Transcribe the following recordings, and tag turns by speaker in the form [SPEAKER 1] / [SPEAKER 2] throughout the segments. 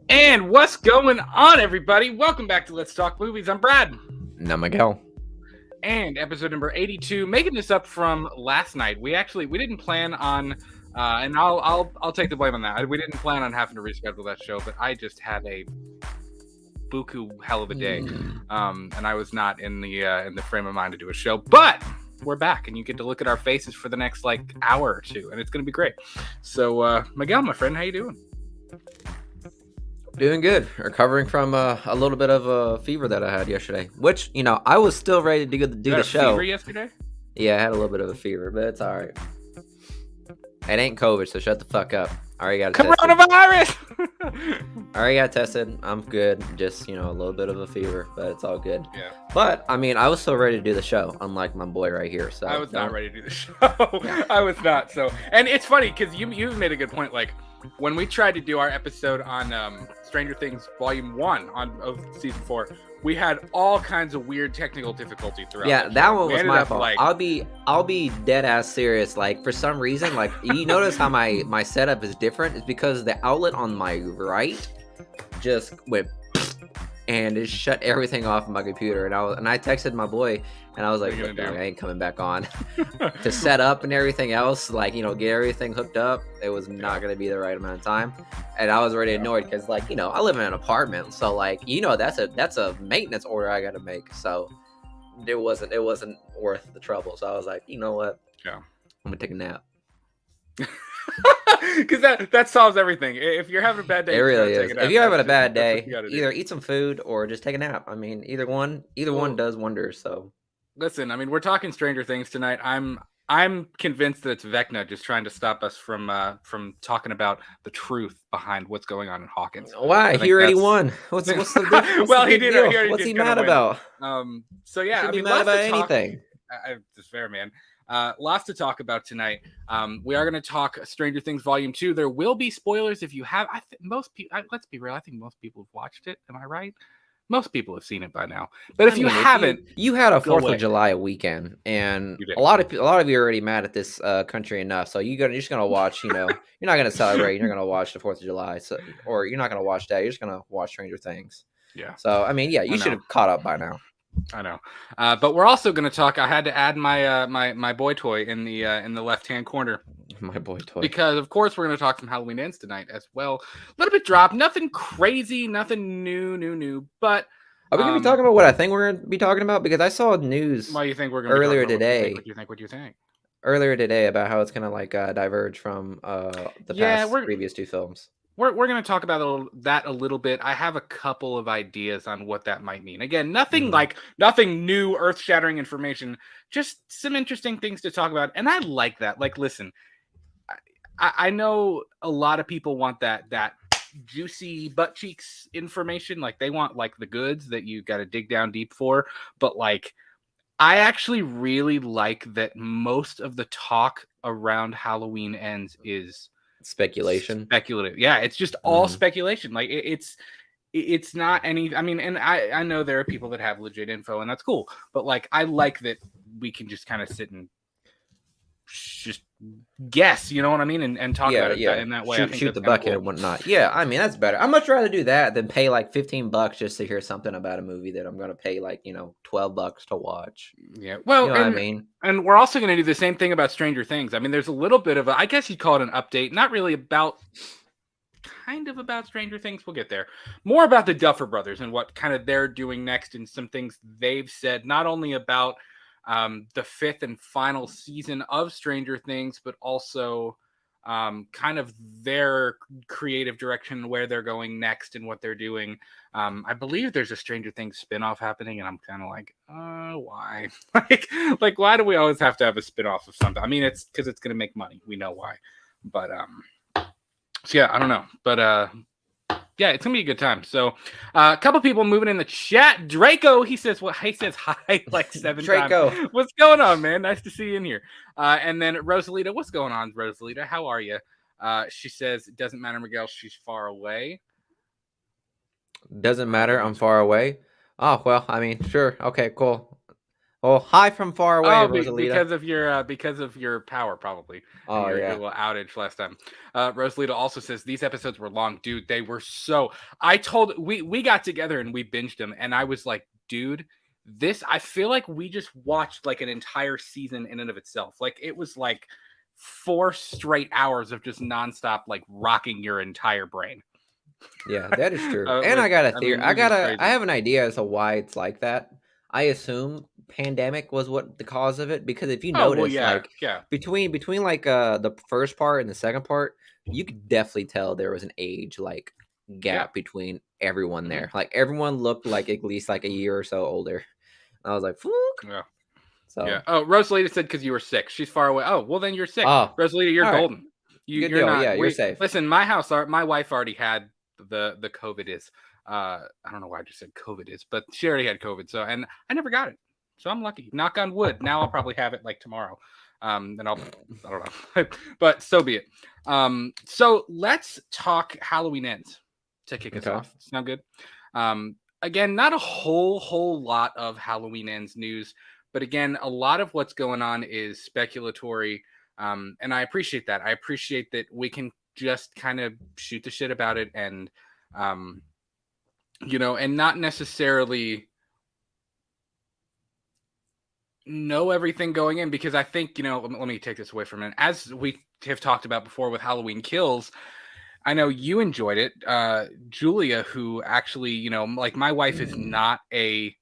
[SPEAKER 1] And what's going on, everybody? Welcome back to Let's Talk Movies. I'm Brad.
[SPEAKER 2] No, Miguel.
[SPEAKER 1] And episode number 82, making this up from last night. We didn't plan on, and I'll take the blame on that. We didn't plan on having to reschedule that show, but I just had a buku hell of a day, and I was not in the frame of mind to do a show. But we're back, and you get to look at our faces for the next hour or two, and it's gonna be great. So, Miguel, my friend, how you doing?
[SPEAKER 2] Doing good. Recovering from a little bit of a fever that I had yesterday. Which, I was still ready to do the show.
[SPEAKER 1] Fever yesterday?
[SPEAKER 2] Yeah, I had a little bit of a fever, but it's all right. It ain't COVID, so shut the fuck up. I already got
[SPEAKER 1] coronavirus.
[SPEAKER 2] I already got tested. I'm good. Just, a little bit of a fever, but it's all good.
[SPEAKER 1] Yeah.
[SPEAKER 2] But, I was still ready to do the show, unlike my boy right here. So
[SPEAKER 1] I was not ready to do the show. I was not. So, and it's funny because you made a good point. Like, when we tried to do our episode on Stranger Things Volume 1 of Season 4, we had all kinds of weird technical difficulty throughout.
[SPEAKER 2] Yeah, that one was my fault. I'll be dead ass serious. Like, for some reason, like, you notice how my setup is different? It's because the outlet on my right just went and it shut everything off my computer. And I texted my boy and I was like, I ain't coming back on to set up and everything else, like, get everything hooked up. It was not going to be the right amount of time. And I was already annoyed because, like, I live in an apartment. So, like, that's a maintenance order I got to make. So it wasn't worth the trouble. So I was like, you know what?
[SPEAKER 1] Yeah.
[SPEAKER 2] I'm going to take a nap.
[SPEAKER 1] Because that solves everything. If you're having a bad day,
[SPEAKER 2] it really is. If you're having a bad day, either eat some food or just take a nap. I mean, either one does wonders. So
[SPEAKER 1] listen, we're talking Stranger Things tonight. I'm convinced that it's Vecna just trying to stop us from talking about the truth behind what's going on in Hawkins.
[SPEAKER 2] Why? He already won. What's the difference?
[SPEAKER 1] Well, he did.
[SPEAKER 2] What's he mad about?
[SPEAKER 1] So yeah,
[SPEAKER 2] Shouldn't be mad about anything.
[SPEAKER 1] It's fair, man. Lots to talk about tonight. We are going to talk Stranger Things Volume 2. There will be spoilers if you have. Let's be real. I think most people have watched it. Am I right? Most people have seen it by now. But if you haven't,
[SPEAKER 2] you had a 4th of July weekend, and a lot of you are already mad at this country enough. So you're just gonna watch. You're not gonna celebrate. You're gonna watch the 4th of July. So, or you're not gonna watch that. You're just gonna watch Stranger Things.
[SPEAKER 1] Yeah.
[SPEAKER 2] So you should have caught up by now.
[SPEAKER 1] I know, but we're also going to talk. I had to add my my boy toy in the left hand corner.
[SPEAKER 2] My boy toy,
[SPEAKER 1] because of course we're going to talk some Halloween ends tonight as well. A little bit drop, nothing crazy, nothing new. But
[SPEAKER 2] are we going to be talking about what I think we're going to be talking about? Because I saw news.
[SPEAKER 1] Why you think we're going to
[SPEAKER 2] earlier today?
[SPEAKER 1] What do you think?
[SPEAKER 2] Earlier today about how it's going to diverge from the past previous 2 films.
[SPEAKER 1] We're going to talk about that a little bit. I have a couple of ideas on what that might mean. Again, nothing nothing new, earth-shattering information, just some interesting things to talk about. And I like that. Like, listen, I know a lot of people want that juicy butt cheeks information. Like, they want the goods that you got to dig down deep for. But I actually really like that most of the talk around Halloween Ends is speculative. Yeah, it's just all speculation. Like, it's not any. And I know there are people that have legit info, and that's cool. But I like that we can just kind of sit and just guess. You know what I mean? And talk about it in that way.
[SPEAKER 2] Shoot the bucket and whatnot. Yeah, that's better. I'd much rather do that than pay $15 just to hear something about a movie that I'm gonna pay $12 to watch.
[SPEAKER 1] Yeah, well,
[SPEAKER 2] what I mean.
[SPEAKER 1] And we're also going to do the same thing about Stranger Things. There's a little bit of I guess you'd call it an update. Not really kind of about Stranger Things. We'll get there. More about the Duffer brothers and what kind of they're doing next, and some things they've said, not only about the 5th and final season of Stranger Things, but also kind of their creative direction, where they're going next and what they're doing. I believe there's a Stranger Things spinoff happening, and I'm kind of why? Why do we always have to have a spinoff of something? It's because it's going to make money. We know why. But so yeah, I don't know. But yeah, it's gonna be a good time. So, a couple people moving in the chat. Draco, he says hi 7
[SPEAKER 2] Draco.
[SPEAKER 1] times. What's going on, man? Nice to see you in here. And then Rosalita, what's going on, Rosalita? How are you? She says it doesn't matter, Miguel. She's far away.
[SPEAKER 2] Doesn't matter. I'm far away. Oh well, sure. Okay, cool. Oh, hi from far away,
[SPEAKER 1] Oh,
[SPEAKER 2] Rosalita.
[SPEAKER 1] because of your power probably and
[SPEAKER 2] Oh
[SPEAKER 1] your
[SPEAKER 2] yeah.
[SPEAKER 1] little outage last time. Rosalita also says these episodes were long, dude. They were so. I told we got together and we binged them, and I was like, dude, this. I feel like we just watched like an entire season in and of itself. Like it was like 4 straight hours of just nonstop like rocking your entire brain.
[SPEAKER 2] Yeah, that is true. And
[SPEAKER 1] Which
[SPEAKER 2] I got a
[SPEAKER 1] I
[SPEAKER 2] theory.
[SPEAKER 1] mean, it was just
[SPEAKER 2] I
[SPEAKER 1] crazy.
[SPEAKER 2] have an idea as to why it's like that. I assume pandemic was what the cause of it because if you
[SPEAKER 1] Oh well,
[SPEAKER 2] notice,
[SPEAKER 1] yeah,
[SPEAKER 2] like
[SPEAKER 1] yeah,
[SPEAKER 2] between like the first part and the second part, you could definitely tell there was an age like
[SPEAKER 1] yeah.
[SPEAKER 2] gap between everyone
[SPEAKER 1] Hmm.
[SPEAKER 2] there. Like everyone looked like at least like a year or so older. I was like, "Fook."
[SPEAKER 1] Yeah. Yeah.
[SPEAKER 2] So,
[SPEAKER 1] Oh, Rosalita said because you were sick. She's far away. Oh, well then you're sick.
[SPEAKER 2] oh,
[SPEAKER 1] Rosalita, you're
[SPEAKER 2] all right,
[SPEAKER 1] golden.
[SPEAKER 2] good
[SPEAKER 1] You're
[SPEAKER 2] deal.
[SPEAKER 1] not.
[SPEAKER 2] Yeah, you're
[SPEAKER 1] We
[SPEAKER 2] safe.
[SPEAKER 1] listen. My wife already had the COVID is. I don't know why I just said COVID is, but she already had COVID. So and I never got it. So I'm lucky. Knock on wood. Now I'll probably have it like tomorrow. Then I don't know. But so be it. So let's talk Halloween ends to kick us
[SPEAKER 2] Okay.
[SPEAKER 1] off. Sound good? Again, not a whole lot of Halloween ends news. But again, a lot of what's going on is speculatory. And I appreciate that. I appreciate that we can just kind of shoot the shit about it and, um, and not necessarily know everything going in because I think, let me take this away from it. As we have talked about before with Halloween Kills, I know you enjoyed it. Julia, who actually, like my wife is not a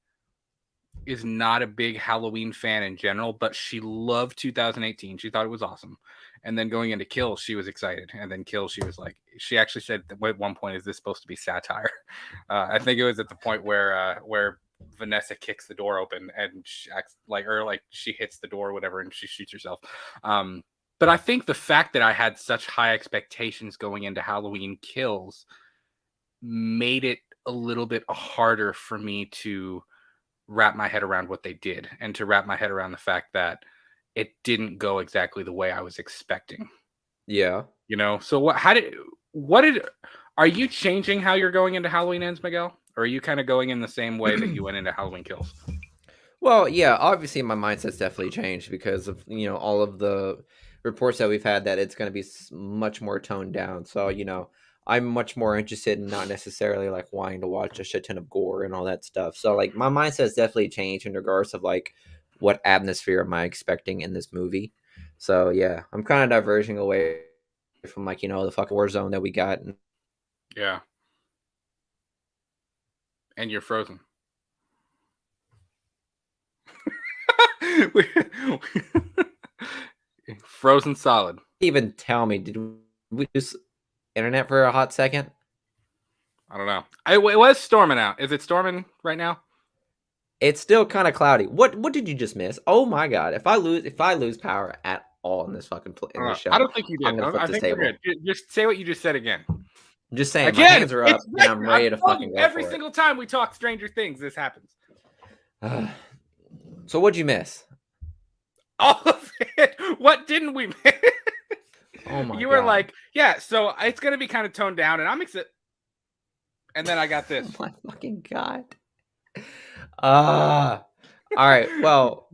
[SPEAKER 1] big Halloween fan in general, but she loved 2018. She thought it was awesome. And then going into Kill, she was excited. And then Kill, she was like, she actually said at one point, "Is this supposed to be satire?" I think it was at the point where Vanessa kicks the door open and she acts like, or like she hits the door or whatever, and she shoots herself. But I think the fact that I had such high expectations going into Halloween Kills made it a little bit harder for me to wrap my head around what they did and to wrap my head around the fact that it didn't go exactly the way I was expecting.
[SPEAKER 2] Yeah.
[SPEAKER 1] So are you changing how you're going into Halloween Ends, Miguel? Or are you kind of going in the same way that you went into Halloween Kills?
[SPEAKER 2] Well, yeah, obviously my mindset's definitely changed because of, all of the reports that we've had that it's going to be much more toned down. So, I'm much more interested in not necessarily like wanting to watch a shit ton of gore and all that stuff. So, like, my mindset's definitely changed in regards of like what atmosphere am I expecting in this movie. So, yeah, I'm kind of diverging away from like, the fucking war zone that we got.
[SPEAKER 1] Yeah. And you're frozen. Frozen solid.
[SPEAKER 2] Even tell me, did we lose internet for a hot second?
[SPEAKER 1] I don't know. It was storming out. Is it storming right now?
[SPEAKER 2] It's still kind of cloudy. What did you just miss? Oh my god! If I lose power at all in this fucking in this
[SPEAKER 1] I
[SPEAKER 2] show,
[SPEAKER 1] don't think you
[SPEAKER 2] I'm
[SPEAKER 1] did.
[SPEAKER 2] gonna flip
[SPEAKER 1] I
[SPEAKER 2] this
[SPEAKER 1] think we're
[SPEAKER 2] table.
[SPEAKER 1] good. Just say what you just said again.
[SPEAKER 2] I'm just saying, my
[SPEAKER 1] Again,
[SPEAKER 2] hands are
[SPEAKER 1] it's
[SPEAKER 2] up and I'm ready
[SPEAKER 1] I'm
[SPEAKER 2] to
[SPEAKER 1] telling
[SPEAKER 2] fucking
[SPEAKER 1] you,
[SPEAKER 2] go
[SPEAKER 1] every
[SPEAKER 2] for
[SPEAKER 1] single time we talk Stranger Things, this happens.
[SPEAKER 2] it. So what'd you miss?
[SPEAKER 1] All of it. What didn't we miss?
[SPEAKER 2] Oh my
[SPEAKER 1] You were
[SPEAKER 2] god!
[SPEAKER 1] like, yeah, so it's gonna be kind of toned down, and I'm excited. And then I got
[SPEAKER 2] Oh
[SPEAKER 1] this.
[SPEAKER 2] my fucking god! All right. Well,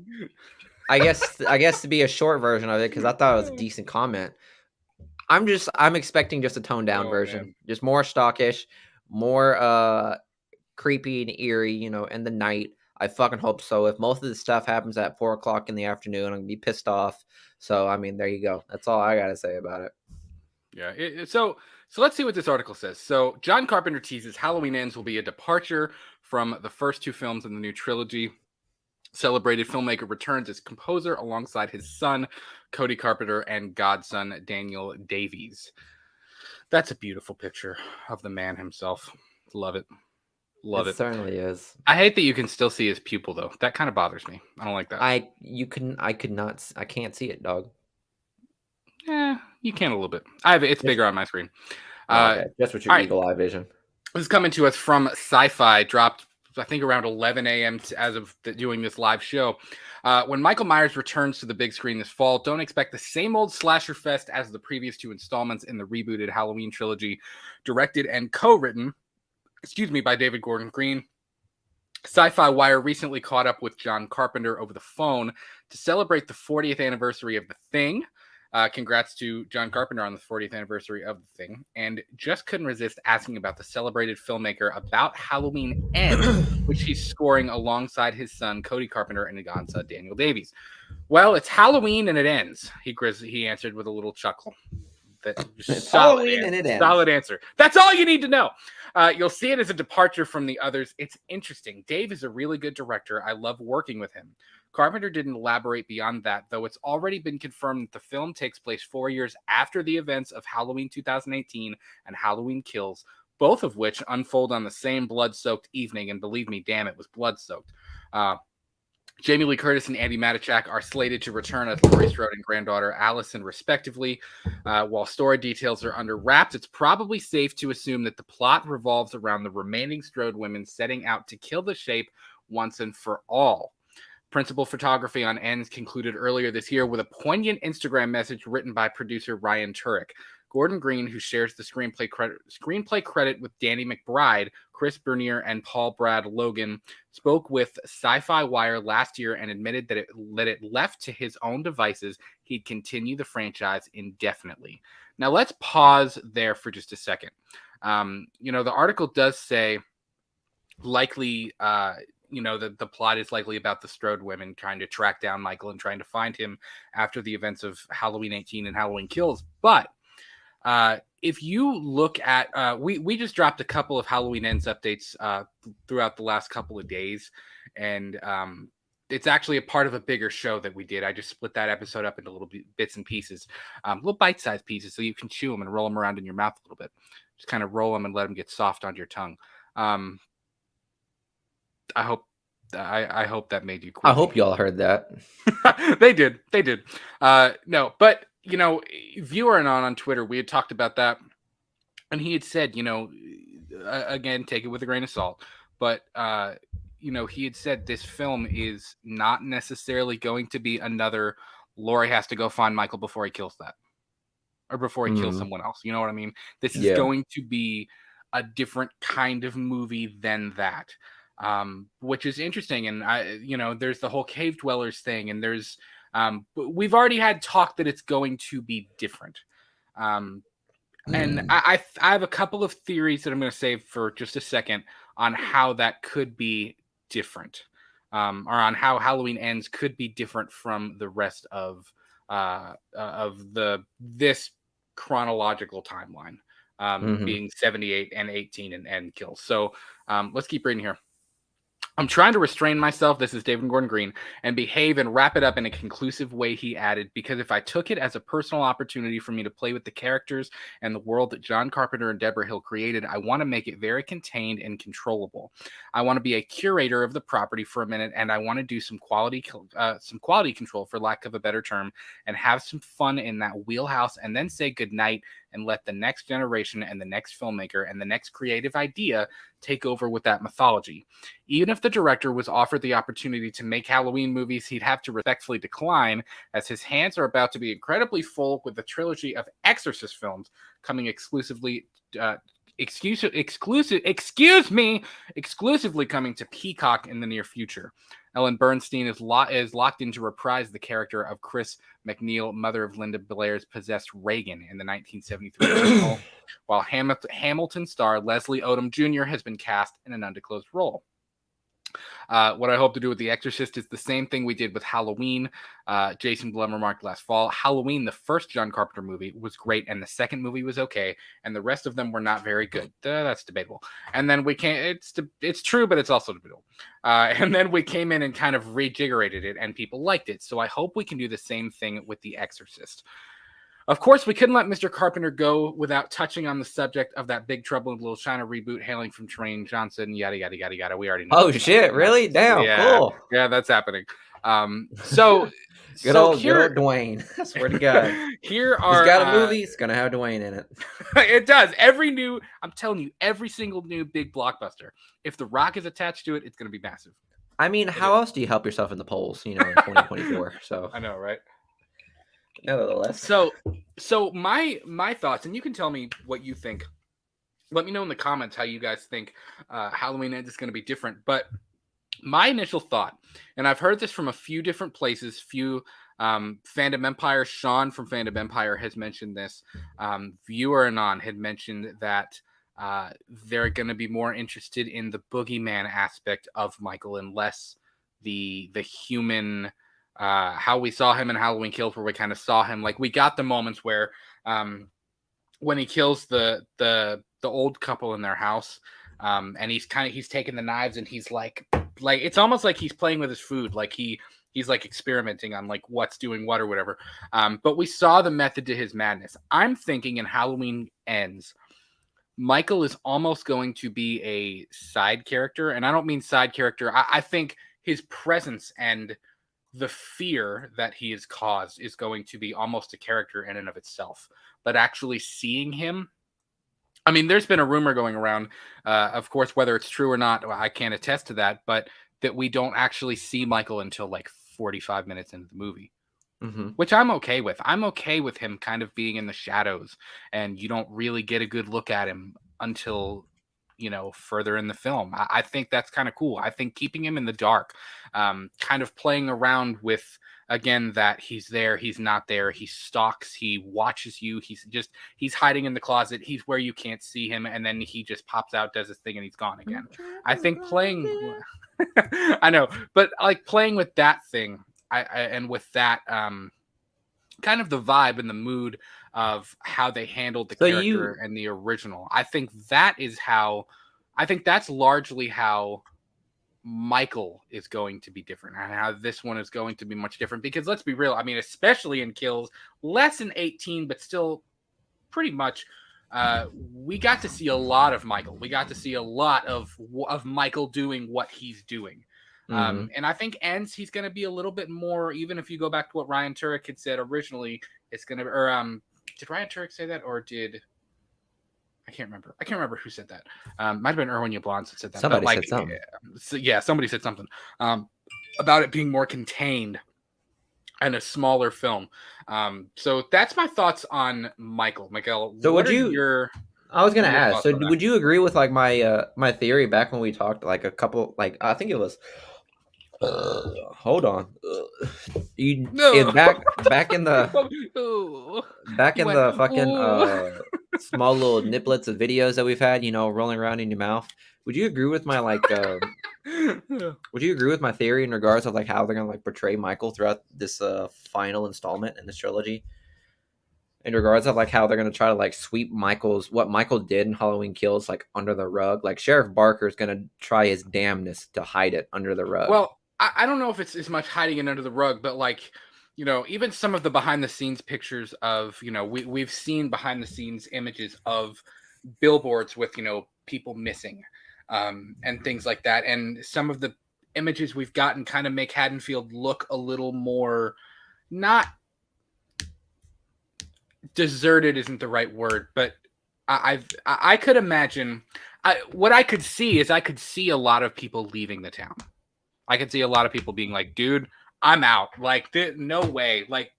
[SPEAKER 2] I guess to be a short version of it because I thought it was a decent comment. I'm expecting just a toned down
[SPEAKER 1] Oh
[SPEAKER 2] version,
[SPEAKER 1] man.
[SPEAKER 2] just more stockish, more creepy and eerie, in the night. I fucking hope so. If most of the stuff happens at 4 o'clock in the afternoon, I'm gonna be pissed off. So I mean, there you go. That's all I gotta say about it.
[SPEAKER 1] Yeah. So let's see what this article says. So John Carpenter teases Halloween Ends will be a departure from the first two films in the new trilogy. Celebrated filmmaker returns as composer alongside his son, Cody Carpenter, and godson, Daniel Davies. That's a beautiful picture of the man himself. Love it.
[SPEAKER 2] It
[SPEAKER 1] Love it.
[SPEAKER 2] certainly is.
[SPEAKER 1] I hate that you can still see his pupil, though. That kind of bothers me. I don't like that.
[SPEAKER 2] I can't see it, dog.
[SPEAKER 1] Yeah, you can a little bit. It's
[SPEAKER 2] Just,
[SPEAKER 1] bigger on my screen.
[SPEAKER 2] oh,
[SPEAKER 1] Uh,
[SPEAKER 2] okay, just with your
[SPEAKER 1] all right.
[SPEAKER 2] eagle eye vision.
[SPEAKER 1] This is coming to us from Sci-Fi. Dropped, I think, around 11 a.m. As of doing this live show. When Michael Myers returns to the big screen this fall, don't expect the same old slasher fest as the previous two installments in the rebooted Halloween trilogy, directed and co-written, by David Gordon Green. Sci-Fi Wire recently caught up with John Carpenter over the phone to celebrate the 40th anniversary of The Thing. Congrats to John Carpenter on the 40th anniversary of The Thing. And just couldn't resist asking about the celebrated filmmaker about Halloween Ends, which he's scoring alongside his son, Cody Carpenter, and godson, Daniel Davies. Well, it's Halloween and it ends, he answered with a little chuckle.
[SPEAKER 2] It's Halloween and it ends.
[SPEAKER 1] Solid answer. That's all you need to know. You'll see it as a departure from the others. It's interesting. Dave is a really good director. I love working with him. Carpenter didn't elaborate beyond that, though it's already been confirmed that the film takes place 4 years after the events of Halloween 2018 and Halloween Kills, both of which unfold on the same blood-soaked evening. And believe me, damn, it was blood-soaked. Jamie Lee Curtis and Andy Matichak are slated to return as Laurie Strode and granddaughter Allison, respectively. While story details are under wraps, it's probably safe to assume that the plot revolves around the remaining Strode women setting out to kill the Shape once and for all. Principal photography on Ends concluded earlier this year with a poignant Instagram message written by producer Ryan Turek. Gordon Green, who shares the screenplay credit with Danny McBride, Chris Bernier, and Paul Brad Logan, spoke with Sci-Fi Wire last year and admitted that it left to his own devices, he'd continue the franchise indefinitely. Now let's pause there for just a second. The article does say likely, the plot is likely about the Strode women trying to track down Michael and trying to find him after the events of Halloween 18 and Halloween Kills. But if you look at, we just dropped a couple of Halloween Ends updates throughout the last couple of days, and it's actually a part of a bigger show that we did. I just split that episode up into little bits and pieces, little bite-sized pieces, so you can chew them and roll them around in your mouth a little bit. Just kind of roll them and let them get soft on your tongue. I hope that made you queasy.
[SPEAKER 2] I hope y'all heard that.
[SPEAKER 1] They did. No, but viewer and on Twitter, we had talked about that, and he had said, again, take it with a grain of salt, but he had said this film is not necessarily going to be another Laurie has to go find Michael before he kills that, or before he kills someone else. You know what I mean? This is going to be a different kind of movie than that. Which is interesting. And there's the whole cave dwellers thing, and there's, we've already had talk that it's going to be different. And I have a couple of theories that I'm going to save for just a second on how that could be different, or on how Halloween Ends could be different from the rest of this chronological timeline, being 78 and 18 and Kills. So let's keep reading here. I'm trying to restrain myself, this is David Gordon Green, and behave and wrap it up in a conclusive way, he added, because if I took it as a personal opportunity for me to play with the characters and the world that John Carpenter and Deborah Hill created, I want to make it very contained and controllable. I want to be a curator of the property for a minute, and I want to do some quality control, for lack of a better term, and have some fun in that wheelhouse, and then say goodnight and let the next generation and the next filmmaker and the next creative idea take over with that mythology. Even if the director was offered the opportunity to make Halloween movies, he'd have to respectfully decline, as his hands are about to be incredibly full with the trilogy of Exorcist films coming exclusively coming to Peacock in the near future. Ellen Bernstein is locked in to reprise the character of Chris McNeil, mother of Linda Blair's possessed Reagan in the 1973 original, while Hamilton star Leslie Odom Jr. has been cast in an undisclosed role. What I hope to do with The Exorcist is the same thing we did with Halloween. Jason Blum remarked last fall, Halloween, the first John Carpenter movie, was great, and the second movie was okay, and the rest of them were not very good. That's debatable. And then we came, it's true, but it's also debatable. And then we came in and kind of rejiggerated it, and people liked it. So I hope we can do the same thing with The Exorcist. Of course, we couldn't let Mr. Carpenter go without touching on the subject of that Big Trouble in Little China reboot hailing from Tremaine Johnson, yada, yada, yada, yada. We already know.
[SPEAKER 2] Oh, shit, really? Damn, cool.
[SPEAKER 1] Yeah, that's happening. So
[SPEAKER 2] good old Dwayne. I swear to God.
[SPEAKER 1] He's
[SPEAKER 2] got a movie, it's going to have Dwayne in it.
[SPEAKER 1] It does. I'm telling you, every single new big blockbuster, if The Rock is attached to it, it's going to be massive.
[SPEAKER 2] I mean, how else do you help yourself in the polls, in 2024? So
[SPEAKER 1] I know, right?
[SPEAKER 2] Nevertheless.
[SPEAKER 1] So my thoughts, and you can tell me what you think. Let me know in the comments how you guys think Halloween Ends is going to be different. But My initial thought, and I've heard this from a few different places, Fandom Empire, Sean from Fandom Empire has mentioned this. Viewer Anon had mentioned that they're going to be more interested in the boogeyman aspect of Michael and less the human, how we saw him in Halloween Kills, where we kind of saw him. Like, we got the moments where when he kills the old couple in their house, and he's taking the knives and he's like it's almost like he's playing with his food, like he's like experimenting on like what's doing what or whatever. But we saw the method to his madness. I'm thinking in Halloween Ends, Michael is almost going to be a side character, and I don't mean side character. I think his presence and the fear that he has caused is going to be almost a character in and of itself. But actually seeing him, I mean, there's been a rumor going around, of course, whether it's true or not, I can't attest to that, but that we don't actually see Michael until like 45 minutes into the movie, which I'm okay with. I'm okay with him kind of being in the shadows, and you don't really get a good look at him until, further in the film. I think that's kind of cool. I think keeping him in the dark, kind of playing around with, again, that he's there, he's not there, he stalks, he watches you, he's hiding in the closet, he's where you can't see him, and then he just pops out, does his thing, and he's gone again. I think playing I know, but like playing with that thing, and with that kind of the vibe and the mood of how they handled the character and the original. I think that's largely how Michael is going to be different, and how this one is going to be much different, because let's be real, I mean, especially in Kills, less than 18, but still pretty much, we got to see a lot of Michael. We got to see a lot of Michael doing what he's doing. And I think Ends, he's going to be a little bit more, even if you go back to what Ryan Turek had said originally, it's going to, or did Ryan Turek say that, or did, I can't remember who said that. Might have been Erwin Yablans that said that.
[SPEAKER 2] Somebody said something.
[SPEAKER 1] Yeah, somebody said something about it being more contained and a smaller film. So that's my thoughts on Michael. Miguel,
[SPEAKER 2] so would you? I was gonna ask. So would you agree with like my theory back when we talked like a couple, like I think it was. Hold on. Back in the fucking small little niblets of videos that we've had, rolling around in your mouth. Would you agree with my would you agree with my theory in regards of like how they're gonna like portray Michael throughout this final installment in this trilogy? In regards of like how they're gonna try to like sweep what Michael did in Halloween Kills like under the rug. Like Sheriff Barker is gonna try his damnness to hide it under the rug.
[SPEAKER 1] Well, I don't know if it's as much hiding it under the rug, but like, even some of the behind the scenes pictures of, we've seen behind the scenes images of billboards with, people missing, and things like that. And some of the images we've gotten kind of make Haddonfield look a little more, not deserted isn't the right word, but I could imagine, what I could see is I could see a lot of people leaving the town. I could see a lot of people being like, dude, I'm out. Like, no way. Like,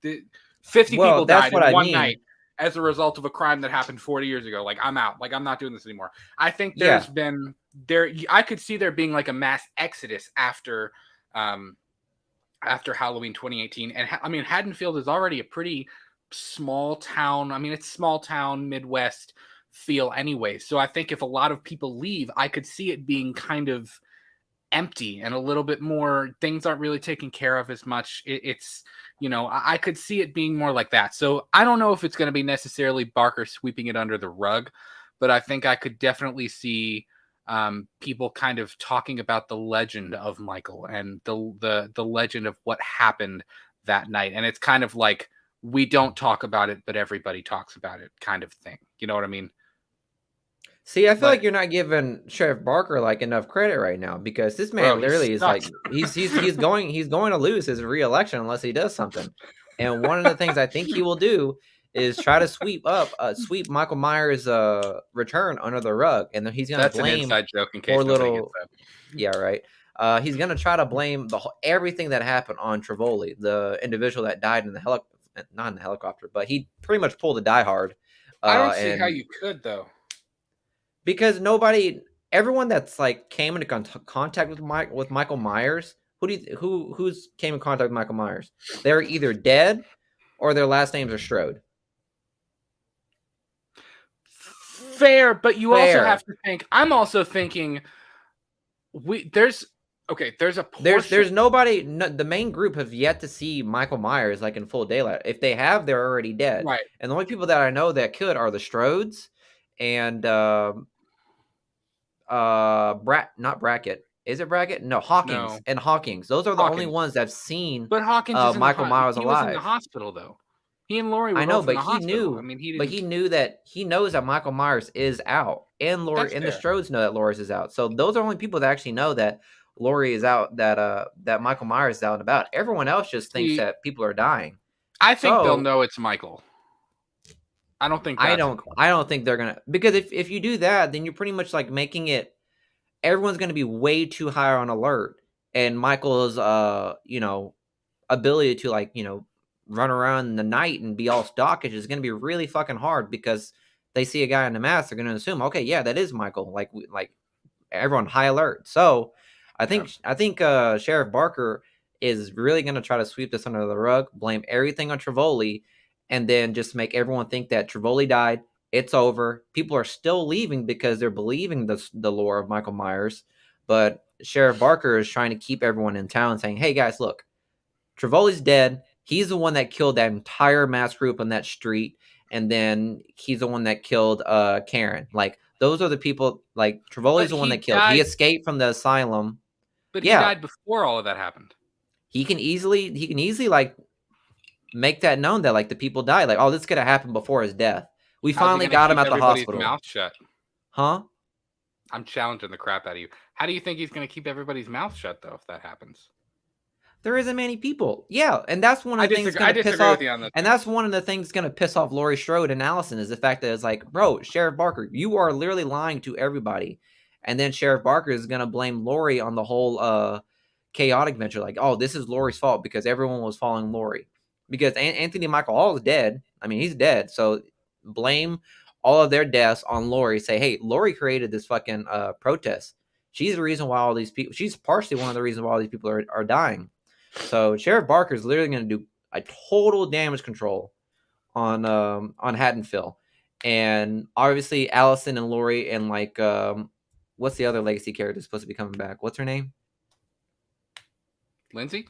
[SPEAKER 1] 50 people died in one night as a result of a crime that happened 40 years ago. Like, I'm out. Like, I'm not doing this anymore. I think I could see there being like a mass exodus after Halloween 2018. And I mean, Haddonfield is already a pretty small town. I mean, it's small town, Midwest feel anyway. So I think if a lot of people leave, I could see it being kind of empty and a little bit more, things aren't really taken care of as much. It's I could see it being more like that. So I don't know if it's going to be necessarily Barker sweeping it under the rug, but I think I could definitely see people kind of talking about the legend of Michael and the legend of what happened that night. And it's kind of like, we don't talk about it, but everybody talks about it kind of thing. You know what I mean?
[SPEAKER 2] See, I feel like you're not giving Sheriff Barker like enough credit right now, because this man literally is like he's going to lose his re-election unless he does something. And one of the things I think he will do is try to sweep Michael Myers' return under the rug, and then he's going to blame an inside joke in case yeah, right. He's going to try to blame everything that happened on Trevoli, the individual that died in the not in the helicopter, but he pretty much pulled a Die Hard.
[SPEAKER 1] I don't see how you could though.
[SPEAKER 2] Because nobody, everyone that's like came into contact with Michael Myers. Who's came in contact with Michael Myers? They're either dead or their last names are Strode.
[SPEAKER 1] Fair, but you also have
[SPEAKER 2] Fair.
[SPEAKER 1] to think. I'm also thinking there's a portion.
[SPEAKER 2] There's nobody. The main group have yet to see Michael Myers like in full daylight. If they have, they're already dead.
[SPEAKER 1] Right.
[SPEAKER 2] And the only people that I know that could are the Strodes and not Brackett. Is it Brackett? No, Hawkins
[SPEAKER 1] No.
[SPEAKER 2] and Hawkins. Those are the only
[SPEAKER 1] Hawkins.
[SPEAKER 2] ones that have seen
[SPEAKER 1] But Hawkins is in
[SPEAKER 2] Michael Myers
[SPEAKER 1] he was in the
[SPEAKER 2] alive.
[SPEAKER 1] hospital though. He and Laurie were
[SPEAKER 2] I know,
[SPEAKER 1] both in
[SPEAKER 2] but
[SPEAKER 1] the
[SPEAKER 2] he
[SPEAKER 1] hospital.
[SPEAKER 2] knew.
[SPEAKER 1] I mean, he
[SPEAKER 2] But
[SPEAKER 1] didn't.
[SPEAKER 2] he knows that Michael Myers is out, and Laurie
[SPEAKER 1] That's
[SPEAKER 2] and the
[SPEAKER 1] fair.
[SPEAKER 2] Strodes know that Laurie is out. So those are only people that actually know that Laurie is out. That Michael Myers is out and about. Everyone else just thinks that people are dying.
[SPEAKER 1] I think they'll
[SPEAKER 2] So
[SPEAKER 1] know it's Michael. I don't think
[SPEAKER 2] I
[SPEAKER 1] that's
[SPEAKER 2] don't. I don't think they're gonna, because if you do that, then you're pretty much like making it. Everyone's gonna be way too high on alert, and Michael's ability to like run around in the night and be all stockish is gonna be really fucking hard, because they see a guy in a mask, they're gonna assume, okay, yeah, that is Michael. Like everyone high alert. So I think Sheriff Barker is really gonna try to sweep this under the rug, blame everything on Trivoli, and then just make everyone think that Trivoli died. It's over. People are still leaving because they're believing the lore of Michael Myers, but Sheriff Barker is trying to keep everyone in town, saying, "Hey guys, look, Trivoli's dead. He's the one that killed that entire mass group on that street, and then he's the one that killed Karen. Like those are the people. Like Trivoli's the one that killed. He escaped from the asylum,
[SPEAKER 1] but he died before all of that happened.
[SPEAKER 2] He can easily like make that known that like the people died. Like, oh, this could have happened before his death. We finally got him at the hospital.
[SPEAKER 1] Mouth shut.
[SPEAKER 2] Huh?
[SPEAKER 1] I'm challenging the crap out of you. How do you think he's going to keep everybody's mouth shut though if that happens?
[SPEAKER 2] There isn't many people. Yeah, and that's one of the things going to piss off. And that's one of the things going to piss off Laurie Strode and Allison, is the fact that it's like, bro, Sheriff Barker, you are literally lying to everybody. And then Sheriff Barker is going to blame Laurie on the whole chaotic venture. Like, oh, this is Laurie's fault because everyone was following Laurie. Because Anthony Michael Hall is dead. I mean, he's dead. So blame all of their deaths on Laurie. Say, hey, Laurie created this fucking protest. She's the reason why all these people. She's partially one of the reasons why all these people are dying. So Sheriff Barker is literally going to do a total damage control on Haddonfield, and obviously Allison and Laurie and like what's the other legacy character supposed to be coming back? What's her name?
[SPEAKER 1] Lindsay.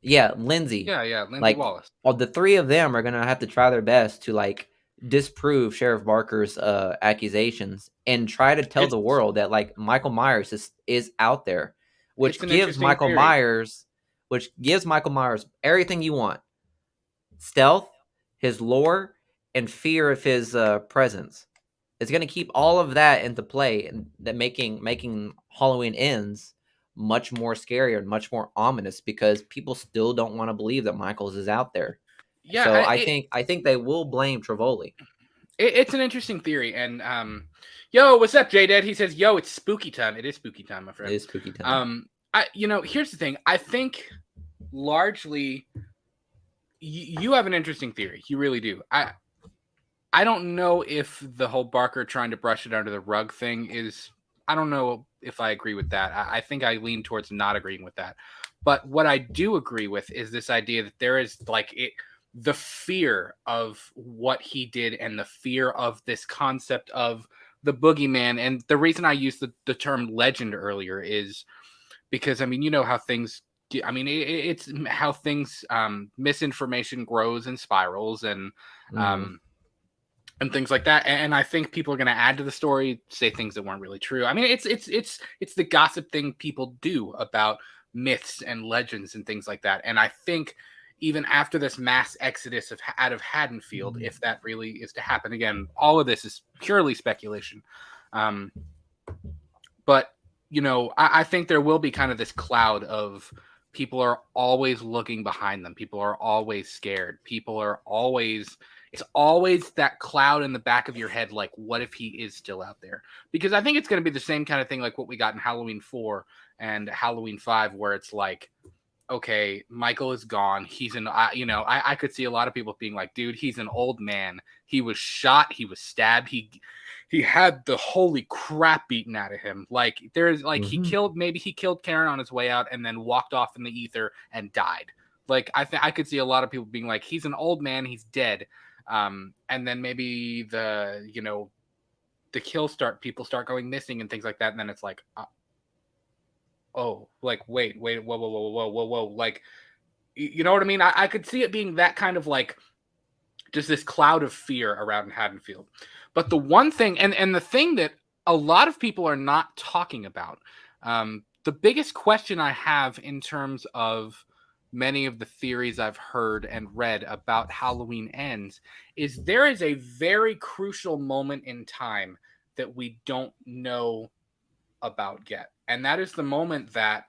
[SPEAKER 2] Yeah, Lindsay.
[SPEAKER 1] Yeah, Lindsay Wallace.
[SPEAKER 2] All the three of them are gonna have to try their best to like disprove Sheriff Barker's accusations and try to tell the world that like Michael Myers is out there, which gives Michael Myers everything you want: stealth, his lore, and fear of his presence. It's going to keep all of that into play, and that making Halloween Ends much more scary and much more ominous, because people still don't want to believe that Michaels is out there. Yeah, so I think they will blame Trivoli.
[SPEAKER 1] It's an interesting theory, and yo, what's up, J-Dad? He says, yo, it's spooky time. It is spooky time, my friend.
[SPEAKER 2] It is spooky time.
[SPEAKER 1] Here's the thing. I think largely you have an interesting theory. You really do. I don't know if the whole Barker trying to brush it under the rug thing is, I don't know if I agree with that. I think I lean towards not agreeing with that. But what I do agree with is this idea that there is like the fear of what he did and the fear of this concept of the boogeyman. And the reason I used the term legend earlier is because, I mean, you know how things, I mean, it's how things, misinformation grows and spirals and things like that. And I think people are going to add to the story, say things that weren't really true. I mean, it's the gossip thing people do about myths and legends and things like that. And I think even after this mass exodus out of Haddonfield, if that really is to happen, again, all of this is purely speculation. But, you know, I think there will be kind of this cloud of people are always looking behind them. People are always scared. People are always, it's always that cloud in the back of your head. Like, what if he is still out there? Because I think it's going to be the same kind of thing like what we got in Halloween 4 and Halloween 5, where it's like, okay, Michael is gone. He's I could see a lot of people being like, dude, he's an old man. He was shot. He was stabbed. he had the holy crap beaten out of him. Like there's like he
[SPEAKER 2] Mm-hmm.
[SPEAKER 1] killed Karen on his way out and then walked off in the ether and died. Like I could see a lot of people being like, he's an old man, he's dead. And then maybe the people start going missing and things like that, and then it's like, oh, like wait, whoa, whoa, whoa, whoa, whoa, whoa, like, you know what I mean? I could see it being that kind of like just this cloud of fear around Haddonfield. But the one thing, and the thing that a lot of people are not talking about, the biggest question I have in terms of many of the theories I've heard and read about Halloween Ends is there is a very crucial moment in time that we don't know about yet. And that is the moment that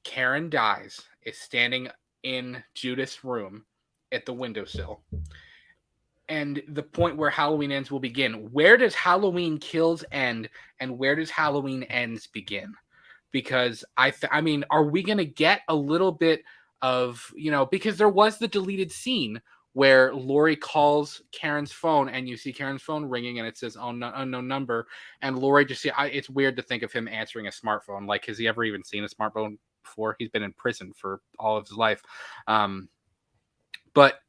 [SPEAKER 1] Karen dies, is standing in Judith's room at the windowsill. And the point where Halloween Ends will begin. Where does Halloween Kills end, and where does Halloween Ends begin? Because I mean, are we going to get a little bit of, because there was the deleted scene where Laurie calls Karen's phone and you see Karen's phone ringing and it says unknown number, and Laurie just it's weird to think of him answering a smartphone. Like, has he ever even seen a smartphone before? He's been in prison for all of his life. But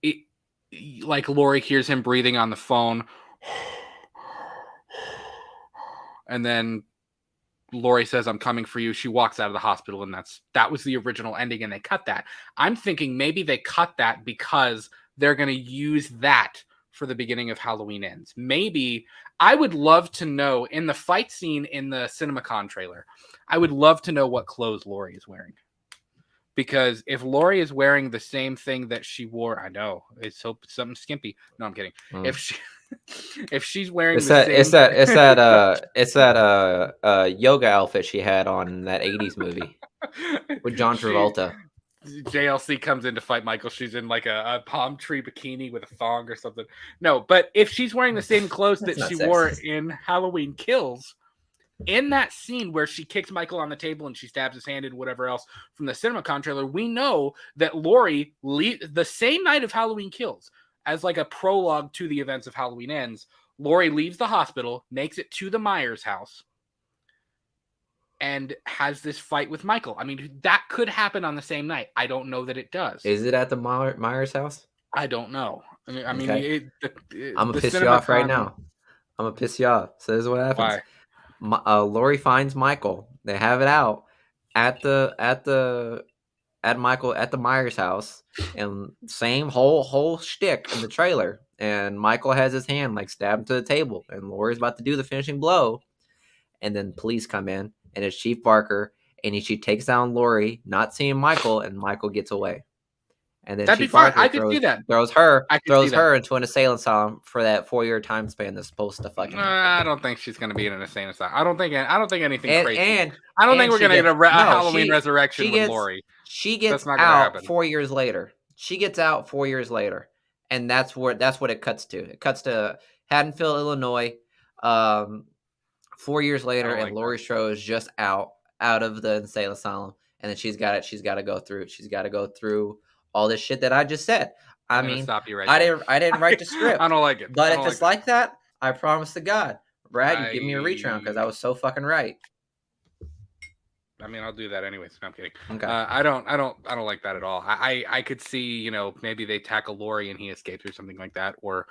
[SPEAKER 1] like Laurie hears him breathing on the phone, and then Laurie says, "I'm coming for you." She walks out of the hospital, and that was the original ending, and they cut that. I'm thinking maybe they cut that because they're going to use that for the beginning of Halloween Ends. Maybe I would love to know in the fight scene in the CinemaCon trailer, I would love to know what clothes Laurie is wearing. Because if Laurie is wearing the same thing that she wore, I know it's something skimpy. No, I'm kidding. If she's wearing
[SPEAKER 2] it's that yoga outfit she had on in that 80s movie with John Travolta.
[SPEAKER 1] JLC comes in to fight Michael. She's in like a palm tree bikini with a thong or something. No, but if she's wearing the same clothes that she wore in Halloween Kills, in that scene where she kicks Michael on the table and she stabs his hand and whatever else from the CinemaCon trailer, we know that Laurie, the same night of Halloween Kills, as like a prologue to the events of Halloween Ends, Laurie leaves the hospital, makes it to the Myers house, and has this fight with Michael. I mean, that could happen on the same night. I don't know that it does.
[SPEAKER 2] Is it at the Myers house?
[SPEAKER 1] I don't know. I'm
[SPEAKER 2] gonna piss you off right now. I'm gonna piss you off. So this is what happens.
[SPEAKER 1] Why?
[SPEAKER 2] Laurie finds Michael. They have it out at the Myers house, and same whole shtick in the trailer. And Michael has his hand like stabbed to the table, and Laurie's about to do the finishing blow, and then police come in, and it's Chief Barker, and she takes down Laurie, not seeing Michael, and Michael gets away. And then Chief Barker
[SPEAKER 1] I could see that.
[SPEAKER 2] throws her into an insane asylum for that 4-year time span that's supposed to fucking happen.
[SPEAKER 1] I don't think she's going to be in an insane asylum. I don't think anything crazy.
[SPEAKER 2] I
[SPEAKER 1] don't think we're going to get a Halloween resurrection with Laurie.
[SPEAKER 2] She gets out 4 years later. She gets out 4 years later, and that's what it cuts to. It cuts to Haddonfield, Illinois, 4 years later, and Laurie Strode is just out of the insane asylum, and then she's got to go through all this shit that I just said. I mean, I didn't write the script.
[SPEAKER 1] I don't like it.
[SPEAKER 2] But if it's like that, I promise to God, Brad, you give me a reach round because I was so fucking right.
[SPEAKER 1] I mean, I'll do that anyways. No, I'm kidding.
[SPEAKER 2] Okay.
[SPEAKER 1] I don't like that at all. I could see, maybe they tackle Laurie and he escapes or something like that, or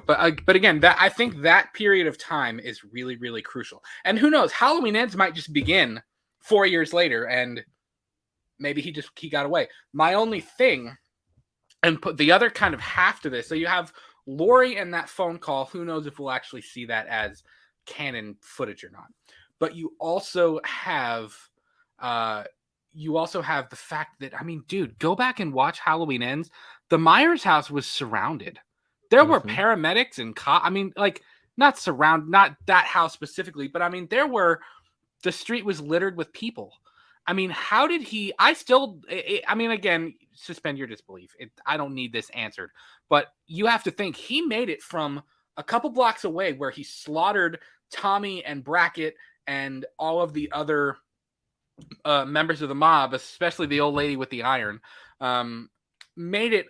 [SPEAKER 1] but again, that I think that period of time is really, really crucial. And who knows, Halloween Ends might just begin 4 years later, and maybe he got away. My only thing, and put the other kind of half to this, so you have Laurie and that phone call. Who knows if we'll actually see that as canon footage or not? But you also have the fact that, I mean, dude, go back and watch Halloween Ends. The Myers house was surrounded. There were paramedics and I mean, like, not that house specifically, but I mean, the street was littered with people. I mean, how did he? I mean, again, suspend your disbelief. I don't need this answered, but you have to think he made it from a couple blocks away where he slaughtered Tommy and Brackett and all of the other members of the mob, especially the old lady with the iron, made it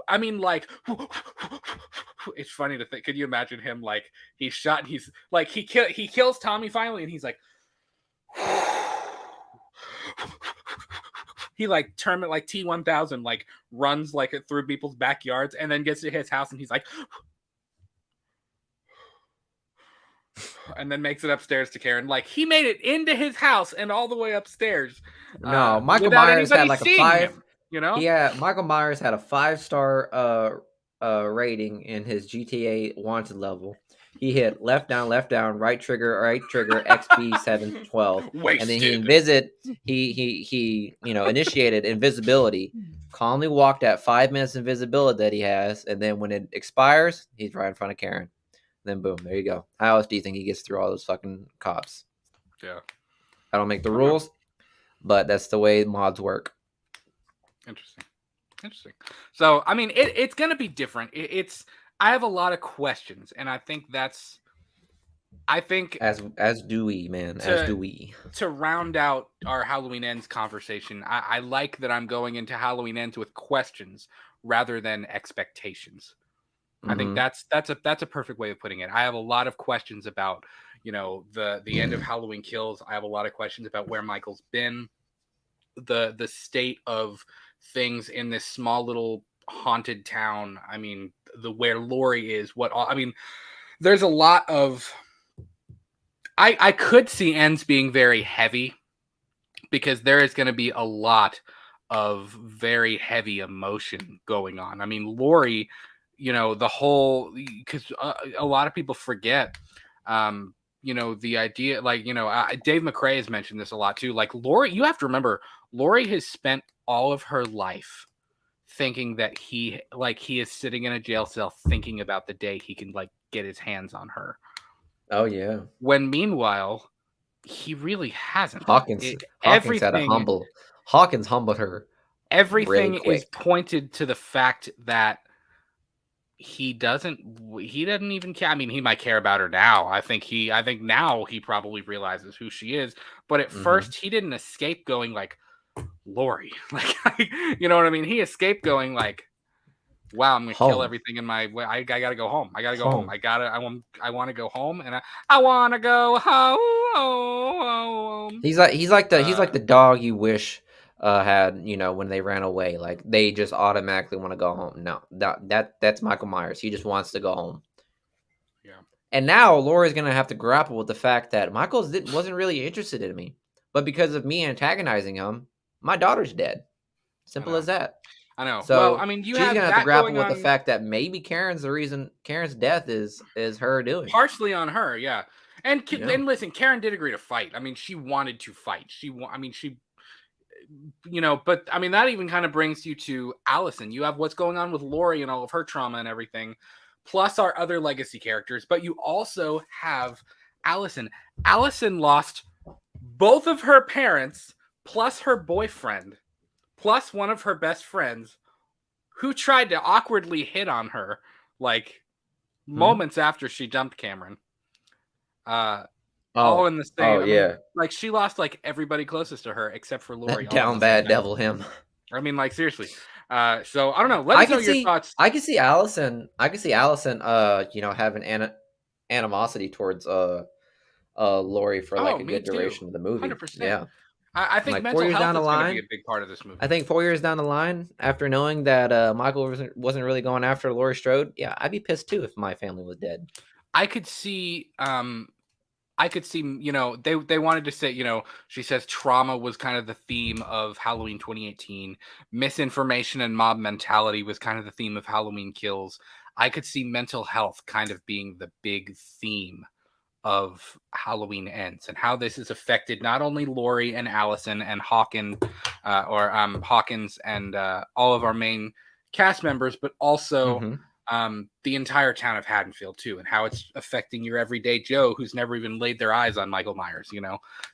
[SPEAKER 1] I mean, like, it's funny to think. Could you imagine him like he's shot? And he's like he kills Tommy finally, and he's like, he like term it like T-1000, like runs like it through people's backyards, and then gets to his house, and he's like, and then makes it upstairs to Karen. Like he made it into his house and all the way upstairs.
[SPEAKER 2] No, Michael
[SPEAKER 1] Without
[SPEAKER 2] Myers had
[SPEAKER 1] anybody
[SPEAKER 2] like a
[SPEAKER 1] seeing
[SPEAKER 2] 5.
[SPEAKER 1] him. You know?
[SPEAKER 2] Yeah, Michael Myers had a 5-star rating in his GTA wanted level. He hit left down, right trigger, XB 712,
[SPEAKER 1] Wasted.
[SPEAKER 2] and then he initiated invisibility. Calmly walked at 5 minutes invisibility that he has, and then when it expires, he's right in front of Karen. Then boom, there you go. How else do you think he gets through all those fucking cops?
[SPEAKER 1] Yeah,
[SPEAKER 2] I don't make the rules, but that's the way mods work.
[SPEAKER 1] Interesting. So, I mean, it's going to be different. I have a lot of questions, and I think
[SPEAKER 2] as do we, man. As do we.
[SPEAKER 1] To round out our Halloween Ends conversation, I like that I'm going into Halloween Ends with questions rather than expectations. I think that's a perfect way of putting it. I have a lot of questions about, the end of Halloween Kills. I have a lot of questions about where Michael's been, the state of things in this small little haunted town. I mean, where Laurie is. There's a lot of. I could see Ends being very heavy because there is going to be a lot of very heavy emotion going on. I mean, Laurie. The whole, because a lot of people forget, the idea, like, Dave McRae has mentioned this a lot too. Like Laurie, you have to remember, Laurie has spent all of her life thinking that he is sitting in a jail cell thinking about the day he can like get his hands on her.
[SPEAKER 2] Oh yeah.
[SPEAKER 1] When meanwhile, he really hasn't.
[SPEAKER 2] Hawkins humbled her.
[SPEAKER 1] Everything really is pointed to the fact that he doesn't even care. I mean, he might care about her now. I think now he probably realizes who she is. But at first he didn't escape going like, Laurie, like, you know what I mean? He escaped going like, wow, I'm gonna kill everything in my way. I gotta go home. I want to go home, and I want to go home.
[SPEAKER 2] He's like the dog you wish had, when they ran away, like they just automatically want to go home. No, that's Michael Myers. He just wants to go home.
[SPEAKER 1] Yeah.
[SPEAKER 2] And now Laura's gonna have to grapple with the fact that Michael wasn't really interested in me, but because of me antagonizing him, my daughter's dead. Simple as that.
[SPEAKER 1] I know.
[SPEAKER 2] So,
[SPEAKER 1] well, I mean, she's gonna have to grapple with
[SPEAKER 2] the fact that maybe Karen's the reason Karen's death is her doing.
[SPEAKER 1] Partially on her, yeah. And listen, Karen did agree to fight. I mean, she wanted to fight. But I mean, that even kind of brings you to Allison. You have what's going on with Laurie and all of her trauma and everything, plus our other legacy characters. But you also have Allison. Allison lost both of her parents, plus her boyfriend, plus one of her best friends, who tried to awkwardly hit on her, like moments after she dumped Cameron. All in the same. Like she lost like everybody closest to her except for Laurie.
[SPEAKER 2] That down bad devil him.
[SPEAKER 1] I mean, like seriously. So I don't know. Let us know your thoughts.
[SPEAKER 2] I can see Allison. Having animosity towards Laurie for like a good duration of the movie.
[SPEAKER 1] 100%.
[SPEAKER 2] Yeah.
[SPEAKER 1] I think like mental 4 years health down the line, is going to be a big part of this movie.
[SPEAKER 2] I think 4 years down the line, after knowing that Michael wasn't really going after Laurie Strode, yeah, I'd be pissed too if my family was dead.
[SPEAKER 1] I could see, they wanted to say, she says trauma was kind of the theme of Halloween 2018. Misinformation and mob mentality was kind of the theme of Halloween Kills. I could see mental health kind of being the big theme of Halloween Ends and how this has affected not only Laurie and Allison and Hawkins and all of our main cast members, but also the entire town of Haddonfield too, and how it's affecting your everyday Joe who's never even laid their eyes on Michael Myers,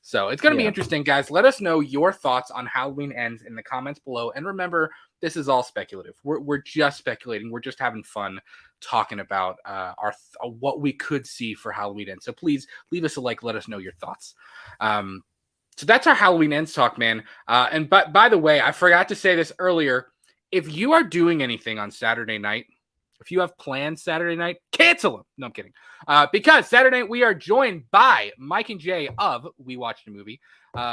[SPEAKER 1] So it's going to be interesting, guys. Let us know your thoughts on Halloween Ends in the comments below. And remember, this is all speculative. We're just speculating. We're just having fun talking about what we could see for Halloween Ends. So please leave us a like. Let us know your thoughts. So that's our Halloween Ends talk, man. And by the way, I forgot to say this earlier. if you are doing anything on Saturday night, if you have plans Saturday night, cancel them. No, I'm kidding. Because Saturday night we are joined by Mike and Jay of We Watched a Movie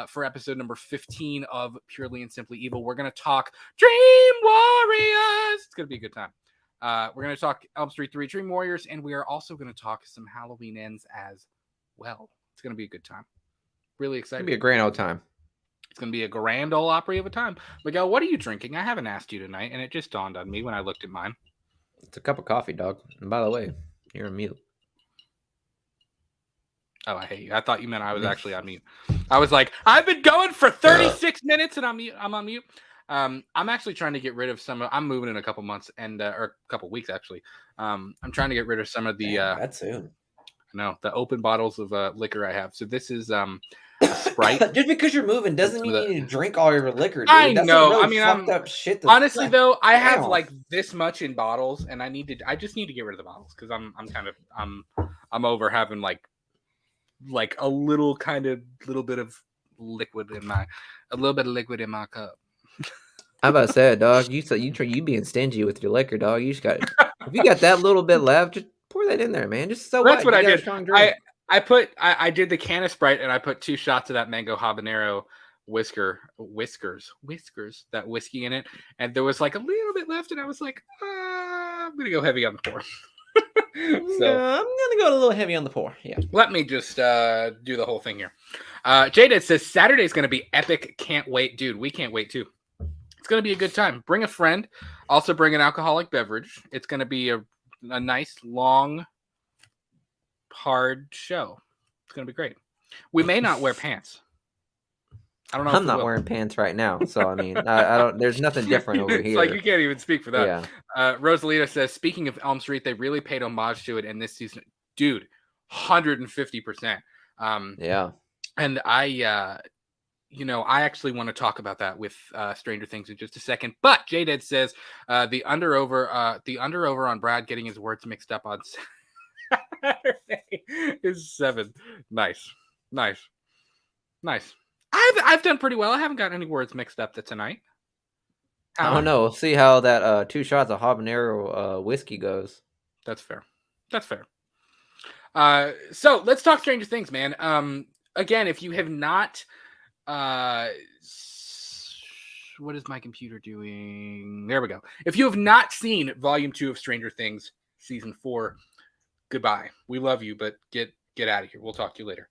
[SPEAKER 1] for episode number 15 of Purely and Simply Evil. We're going to talk Dream Warriors. It's going to be a good time. We're going to talk Elm Street 3 Dream Warriors, and we are also going to talk some Halloween Ends as well. It's going to be a good time. Really excited.
[SPEAKER 2] It's going to be a grand old time.
[SPEAKER 1] It's going to be a grand ole Opry of a time. Miguel, what are you drinking? I haven't asked you tonight, and it just dawned on me when I looked at mine.
[SPEAKER 2] It's a cup of coffee, dog. And by the way, you're on mute.
[SPEAKER 1] Oh, I hate you. I thought you meant I was actually on mute. I was like, I've been going for 36 minutes and I'm on mute. I'm actually trying to get rid of some. I'm moving in a couple months or a couple weeks actually. I'm trying to get rid of some of the.
[SPEAKER 2] That's soon.
[SPEAKER 1] No, the open bottles of liquor I have. So this is a Sprite.
[SPEAKER 2] Just because you're moving doesn't mean you need to drink all your liquor, dude.
[SPEAKER 1] I
[SPEAKER 2] That's
[SPEAKER 1] know.
[SPEAKER 2] Really
[SPEAKER 1] I mean,
[SPEAKER 2] fucked up shit.
[SPEAKER 1] Honestly, though, I have like this much in bottles, and I just need to get rid of the bottles because I'm over having like a little bit of liquid in my cup.
[SPEAKER 2] How about to say, dog? You being stingy with your liquor, dog. You just got if you got that little bit left, just pour that in there, man. Just so
[SPEAKER 1] that's what I did.
[SPEAKER 2] I
[SPEAKER 1] did the can of Sprite and I put 2 shots of that mango habanero whiskers, that whiskey in it, and there was like a little bit left, and I was like, I'm gonna go heavy on the pour.
[SPEAKER 2] So I'm gonna go a little heavy on the pour. Yeah.
[SPEAKER 1] Let me just do the whole thing here. Jaded says Saturday's gonna be epic. Can't wait, dude. We can't wait too. It's gonna be a good time. Bring a friend. Also bring an alcoholic beverage. It's gonna be a nice long hard show. It's gonna be great. We may not wear pants. I don't know.
[SPEAKER 2] I'm not wearing pants right now, so I mean, I don't. There's nothing different over here.
[SPEAKER 1] It's like you can't even speak for that.
[SPEAKER 2] Yeah.
[SPEAKER 1] Rosalita says, speaking of Elm Street, they really paid homage to it in this season, dude. 150%.
[SPEAKER 2] Yeah.
[SPEAKER 1] And I actually want to talk about that with Stranger Things in just a second. But J-Dead says the under over on Brad getting his words mixed up on Saturday is 7. Nice. I've done pretty well. I haven't got any words mixed up tonight.
[SPEAKER 2] I don't know. We'll see how that 2 shots of habanero whiskey goes.
[SPEAKER 1] That's fair. So let's talk Stranger Things, man. Again, if you have not, what is my computer doing? There we go. If you have not seen Volume 2 of Stranger Things, Season 4, goodbye. We love you, but get out of here. We'll talk to you later.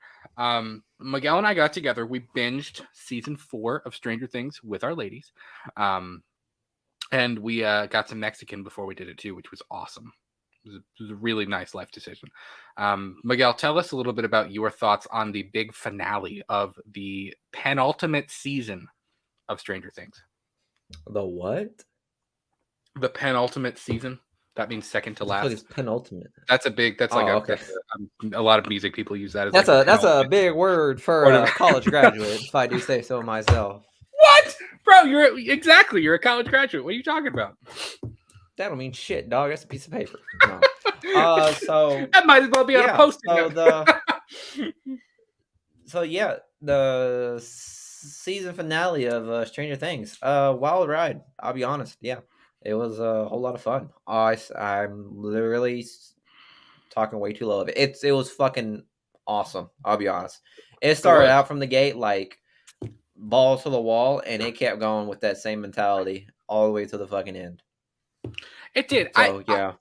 [SPEAKER 1] Miguel and I got together. We binged Season 4 of Stranger Things with our ladies. And we got some Mexican before we did it too, which was awesome. It was a really nice life decision. Miguel, tell us a little bit about your thoughts on the big finale of the penultimate season of Stranger Things.
[SPEAKER 2] The what?
[SPEAKER 1] The penultimate season. That means second to last.
[SPEAKER 2] It's penultimate.
[SPEAKER 1] That's a lot of music people use that as.
[SPEAKER 2] That's a big word for a college graduate, if I do say so myself.
[SPEAKER 1] What, bro? You're a college graduate. What are you talking about?
[SPEAKER 2] That don't mean shit, dog. That's a piece of paper. No. So
[SPEAKER 1] that might as well be on a post-it note.
[SPEAKER 2] The season finale of Stranger Things. Wild ride. I'll be honest. Yeah. It was a whole lot of fun. I'm literally talking way too low of it. It was fucking awesome. I'll be honest. It started out from the gate like balls to the wall, and it kept going with that same mentality all the way to the fucking end.
[SPEAKER 1] It did.
[SPEAKER 2] So, yeah.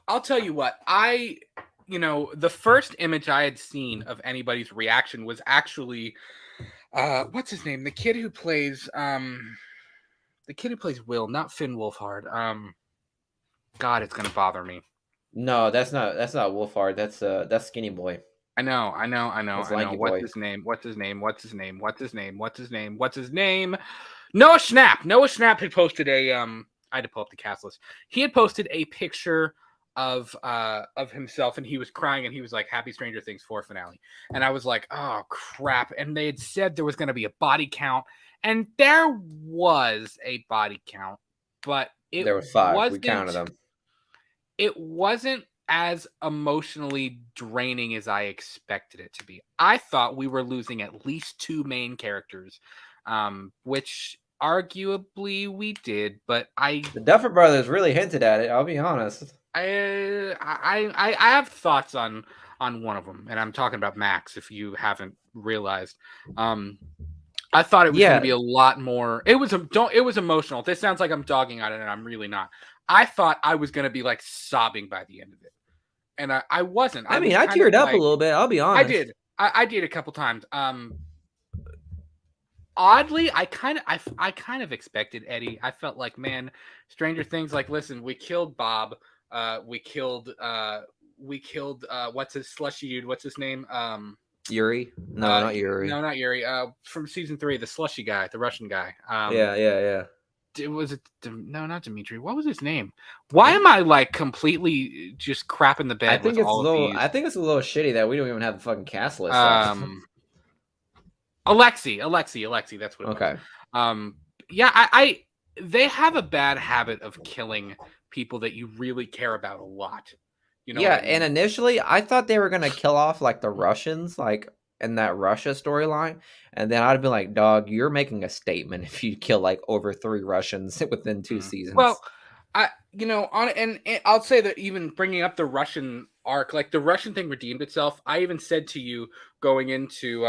[SPEAKER 1] I'll tell you what. The first image I had seen of anybody's reaction was actually, what's his name? The kid who plays Will, not Finn Wolfhard. God, it's gonna bother me.
[SPEAKER 2] No, that's not Wolfhard. That's Skinny Boy.
[SPEAKER 1] I know.
[SPEAKER 2] What's
[SPEAKER 1] his name? Noah Schnapp. Noah Schnapp had posted a I had to pull up the cast list. He had posted a picture of himself, and he was crying, and he was like, "Happy Stranger Things 4 finale." And I was like, "Oh crap!" And they had said there was going to be a body count. And there was a body count, but
[SPEAKER 2] there were 5. We counted them.
[SPEAKER 1] It wasn't as emotionally draining as I expected it to be. I thought we were losing at least 2 main characters, which arguably we did, but
[SPEAKER 2] the Duffer Brothers really hinted at it. I'll be honest.
[SPEAKER 1] I have thoughts on one of them, and I'm talking about Max. If you haven't realized, I thought it was going to be a lot more. It was emotional. This sounds like I'm dogging on it, and I'm really not. I thought I was going to be like sobbing by the end of it, and I wasn't.
[SPEAKER 2] I teared up a little bit. I'll be honest.
[SPEAKER 1] I did. I did a couple times. Oddly, I kind of expected Eddie. I felt like, man, Stranger Things. Like, listen, we killed Bob. We killed what's his slushy dude? What's his name?
[SPEAKER 2] Yuri? No, not Yuri.
[SPEAKER 1] No, not Yuri. From season 3, the slushy guy, the Russian guy.
[SPEAKER 2] Yeah.
[SPEAKER 1] No, not Dimitri. What was his name? Why am I like completely just crapping the bed?
[SPEAKER 2] I think it's a little shitty that we don't even have the fucking cast list.
[SPEAKER 1] Alexi. That's what it was. Yeah, they have a bad habit of killing people that you really care about a lot. You know?
[SPEAKER 2] Yeah, and initially I thought they were gonna kill off like the Russians, like in that Russia storyline, and then I'd be like, "Dog, you're making a statement if you kill like over 3 Russians within 2 seasons."
[SPEAKER 1] Well, and I'll say that even bringing up the Russian arc, like the Russian thing redeemed itself. I even said to you going into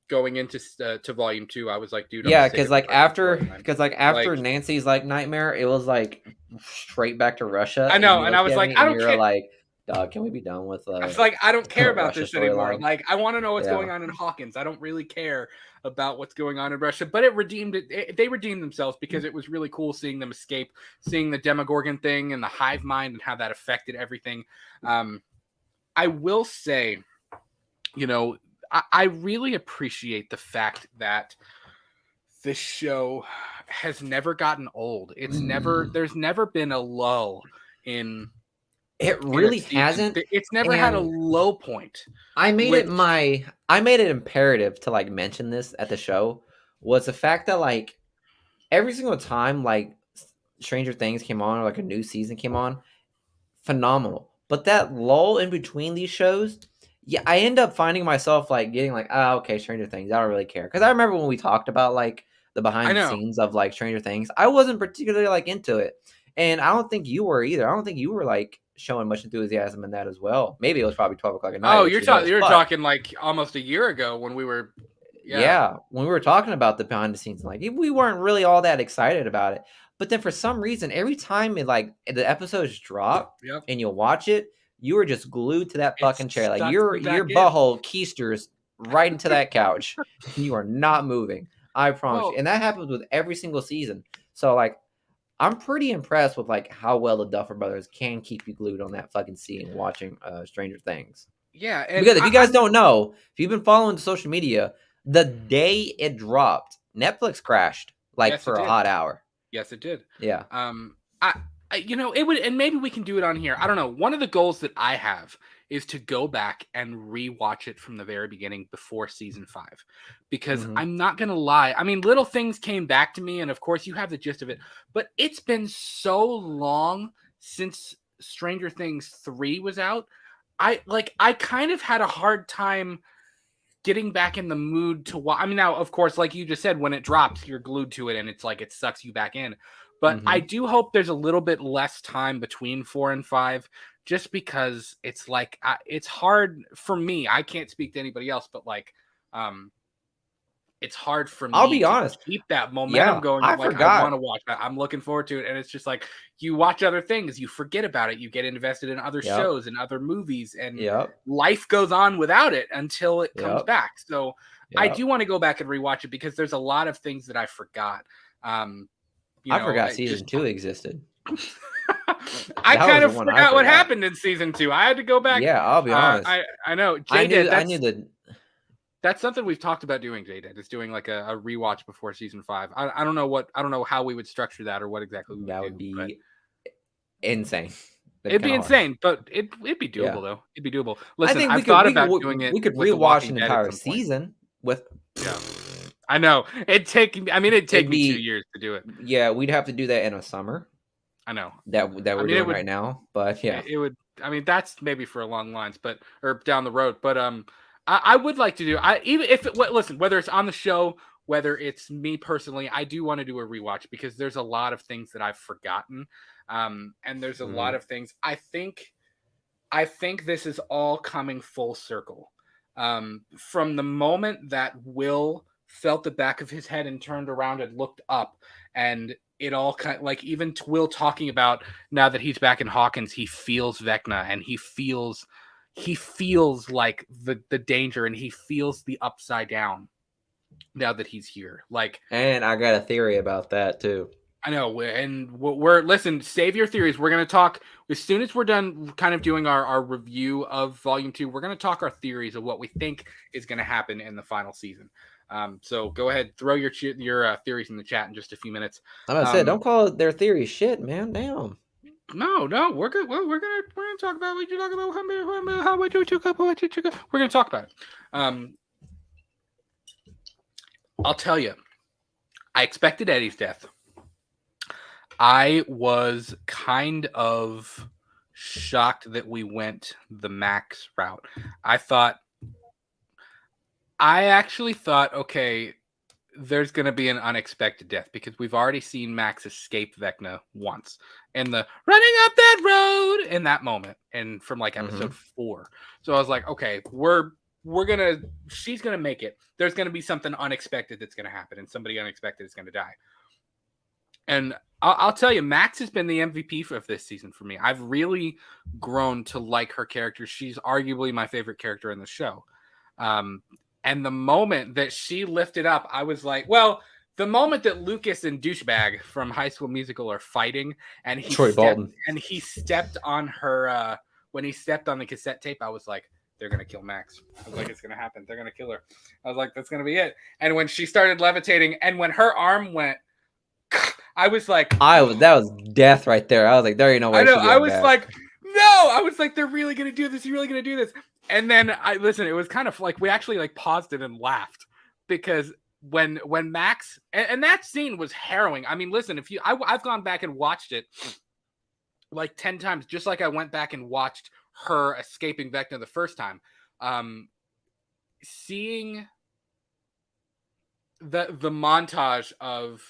[SPEAKER 1] to volume 2, I was like, dude,
[SPEAKER 2] because after Nancy's like nightmare, it was like straight back to Russia.
[SPEAKER 1] I know, and I was like, I don't care.
[SPEAKER 2] Like, dog, can we be done with?
[SPEAKER 1] I was like, I don't care about this anymore. Like, I want to know what's going on in Hawkins. I don't really care about what's going on in Russia. But it redeemed it. They redeemed themselves because it was really cool seeing them escape, seeing the Demogorgon thing and the hive mind and how that affected everything. I will say, I really appreciate the fact that this show has never gotten old. There's never been a lull in.
[SPEAKER 2] It really hasn't.
[SPEAKER 1] It's never had a low point.
[SPEAKER 2] I made it imperative to like mention this at the show, was the fact that like every single time like Stranger Things came on or like a new season came on, phenomenal. But that lull in between these shows, yeah, I end up finding myself like getting like, oh, okay, Stranger Things, I don't really care. Because I remember when we talked about like the behind the scenes of like Stranger Things, I wasn't particularly like into it. And I don't think you were either. I don't think you were like showing much enthusiasm in that as well. Maybe it was probably 12 o'clock at night.
[SPEAKER 1] Oh, you're talking like almost a year ago when we were.
[SPEAKER 2] Yeah, when we were talking about the behind the scenes, like we weren't really all that excited about it. But then for some reason, every time it like the episodes drop and you'll watch it, you were just glued to that fucking chair. Like your butthole keisters right into that couch. You are not moving. I promise you. And that happens with every single season. So like I'm pretty impressed with like how well the Duffer Brothers can keep you glued on that fucking scene watching Stranger Things.
[SPEAKER 1] Yeah,
[SPEAKER 2] because if you guys don't know, if you've been following social media, the day it dropped, Netflix crashed for a hot hour.
[SPEAKER 1] Yes, it did.
[SPEAKER 2] Yeah.
[SPEAKER 1] It would, and maybe we can do it on here. I don't know. One of the goals that I have is to go back and rewatch it from the very beginning before season 5, because I'm not going to lie. I mean, little things came back to me, and of course you have the gist of it, but it's been so long since Stranger Things 3 was out. I kind of had a hard time getting back in the mood to watch. I mean, now, of course, like you just said, when it drops, you're glued to it and it's like it sucks you back in. But I do hope there's a little bit less time between 4 and 5, just because it's like it's hard for me. I can't speak to anybody else, but like it's hard for me.
[SPEAKER 2] I'll be honest.
[SPEAKER 1] Keep that momentum going. I want to watch that. I'm looking forward to it, and it's just like you watch other things, you forget about it, you get invested in other shows and other movies, and life goes on without it until it comes back. So I do want to go back and rewatch it because there's a lot of things that I forgot.
[SPEAKER 2] I forgot season 2 existed.
[SPEAKER 1] I kind of forgot what happened in season 2. I had to go back.
[SPEAKER 2] Yeah, I'll be honest.
[SPEAKER 1] I know.
[SPEAKER 2] I knew that.
[SPEAKER 1] That's something we've talked about doing, J-Dad. Is doing like a rewatch before season 5. I don't know how we would structure that or what exactly
[SPEAKER 2] that would be insane.
[SPEAKER 1] It'd be insane, but it'd be doable though. It'd be doable. Listen, I've thought about doing it.
[SPEAKER 2] We could rewatch an entire season with.
[SPEAKER 1] Yeah. I know. It'd take me 2 years to do it.
[SPEAKER 2] Yeah, we'd have to do that in a summer.
[SPEAKER 1] I know.
[SPEAKER 2] That we're doing right now. But yeah.
[SPEAKER 1] It would, that's maybe for along lines, or down the road. But I would like to do even if listen, whether it's on the show whether it's me personally, I do want to do a rewatch because there's a lot of things that I've forgotten. And there's a lot of things I think this is all coming full circle. From the moment that Will felt the back of his head and turned around and looked up, and it all kind of, like, even Will talking about now that he's back in Hawkins, he feels Vecna and he feels like the danger, and he feels the upside down now that he's here. Like,
[SPEAKER 2] and I got a theory about that too.
[SPEAKER 1] I know, and we're listen. Save your theories. We're gonna talk as soon as we're done, kind of doing our review of Volume 2. We're gonna talk our theories of what we think is gonna happen in the final season. So go ahead, throw your theories in the chat in just a few minutes.
[SPEAKER 2] I said, don't call their theory shit, man. Damn.
[SPEAKER 1] No, we're good. Well, we're gonna talk about what you talk about. How much you took up? We're gonna talk about it. I'll tell you, I expected Eddie's death. I was kind of shocked that we went the Max route. I actually thought, okay, there's going to be an unexpected death because we've already seen Max escape Vecna once in the running up that road in that moment, and from like episode 4. So I was like, okay, she's going to make it. There's going to be something unexpected that's going to happen, and somebody unexpected is going to die. And I'll tell you, Max has been the MVP of this season for me. I've really grown to like her character. She's arguably my favorite character in the show. And the moment that she lifted up, I was like, well, the moment that Lucas and Douchebag from High School Musical are fighting, and he stepped on her when he stepped on the cassette tape, I was like, they're gonna kill Max. I was like, it's gonna happen. They're gonna kill her. I was like, that's gonna be it. And when she started levitating, and when her arm went, I was like,
[SPEAKER 2] that was death right there. I was like, there ain't no way.
[SPEAKER 1] I was like, no. I was like, they're really gonna do this. You're really gonna do this. And then it was kind of like we actually like paused it and laughed because when Max and that scene was harrowing. I mean, listen, I've gone back and watched it like 10 times, just like I went back and watched her escaping Vecna the first time. Seeing the montage of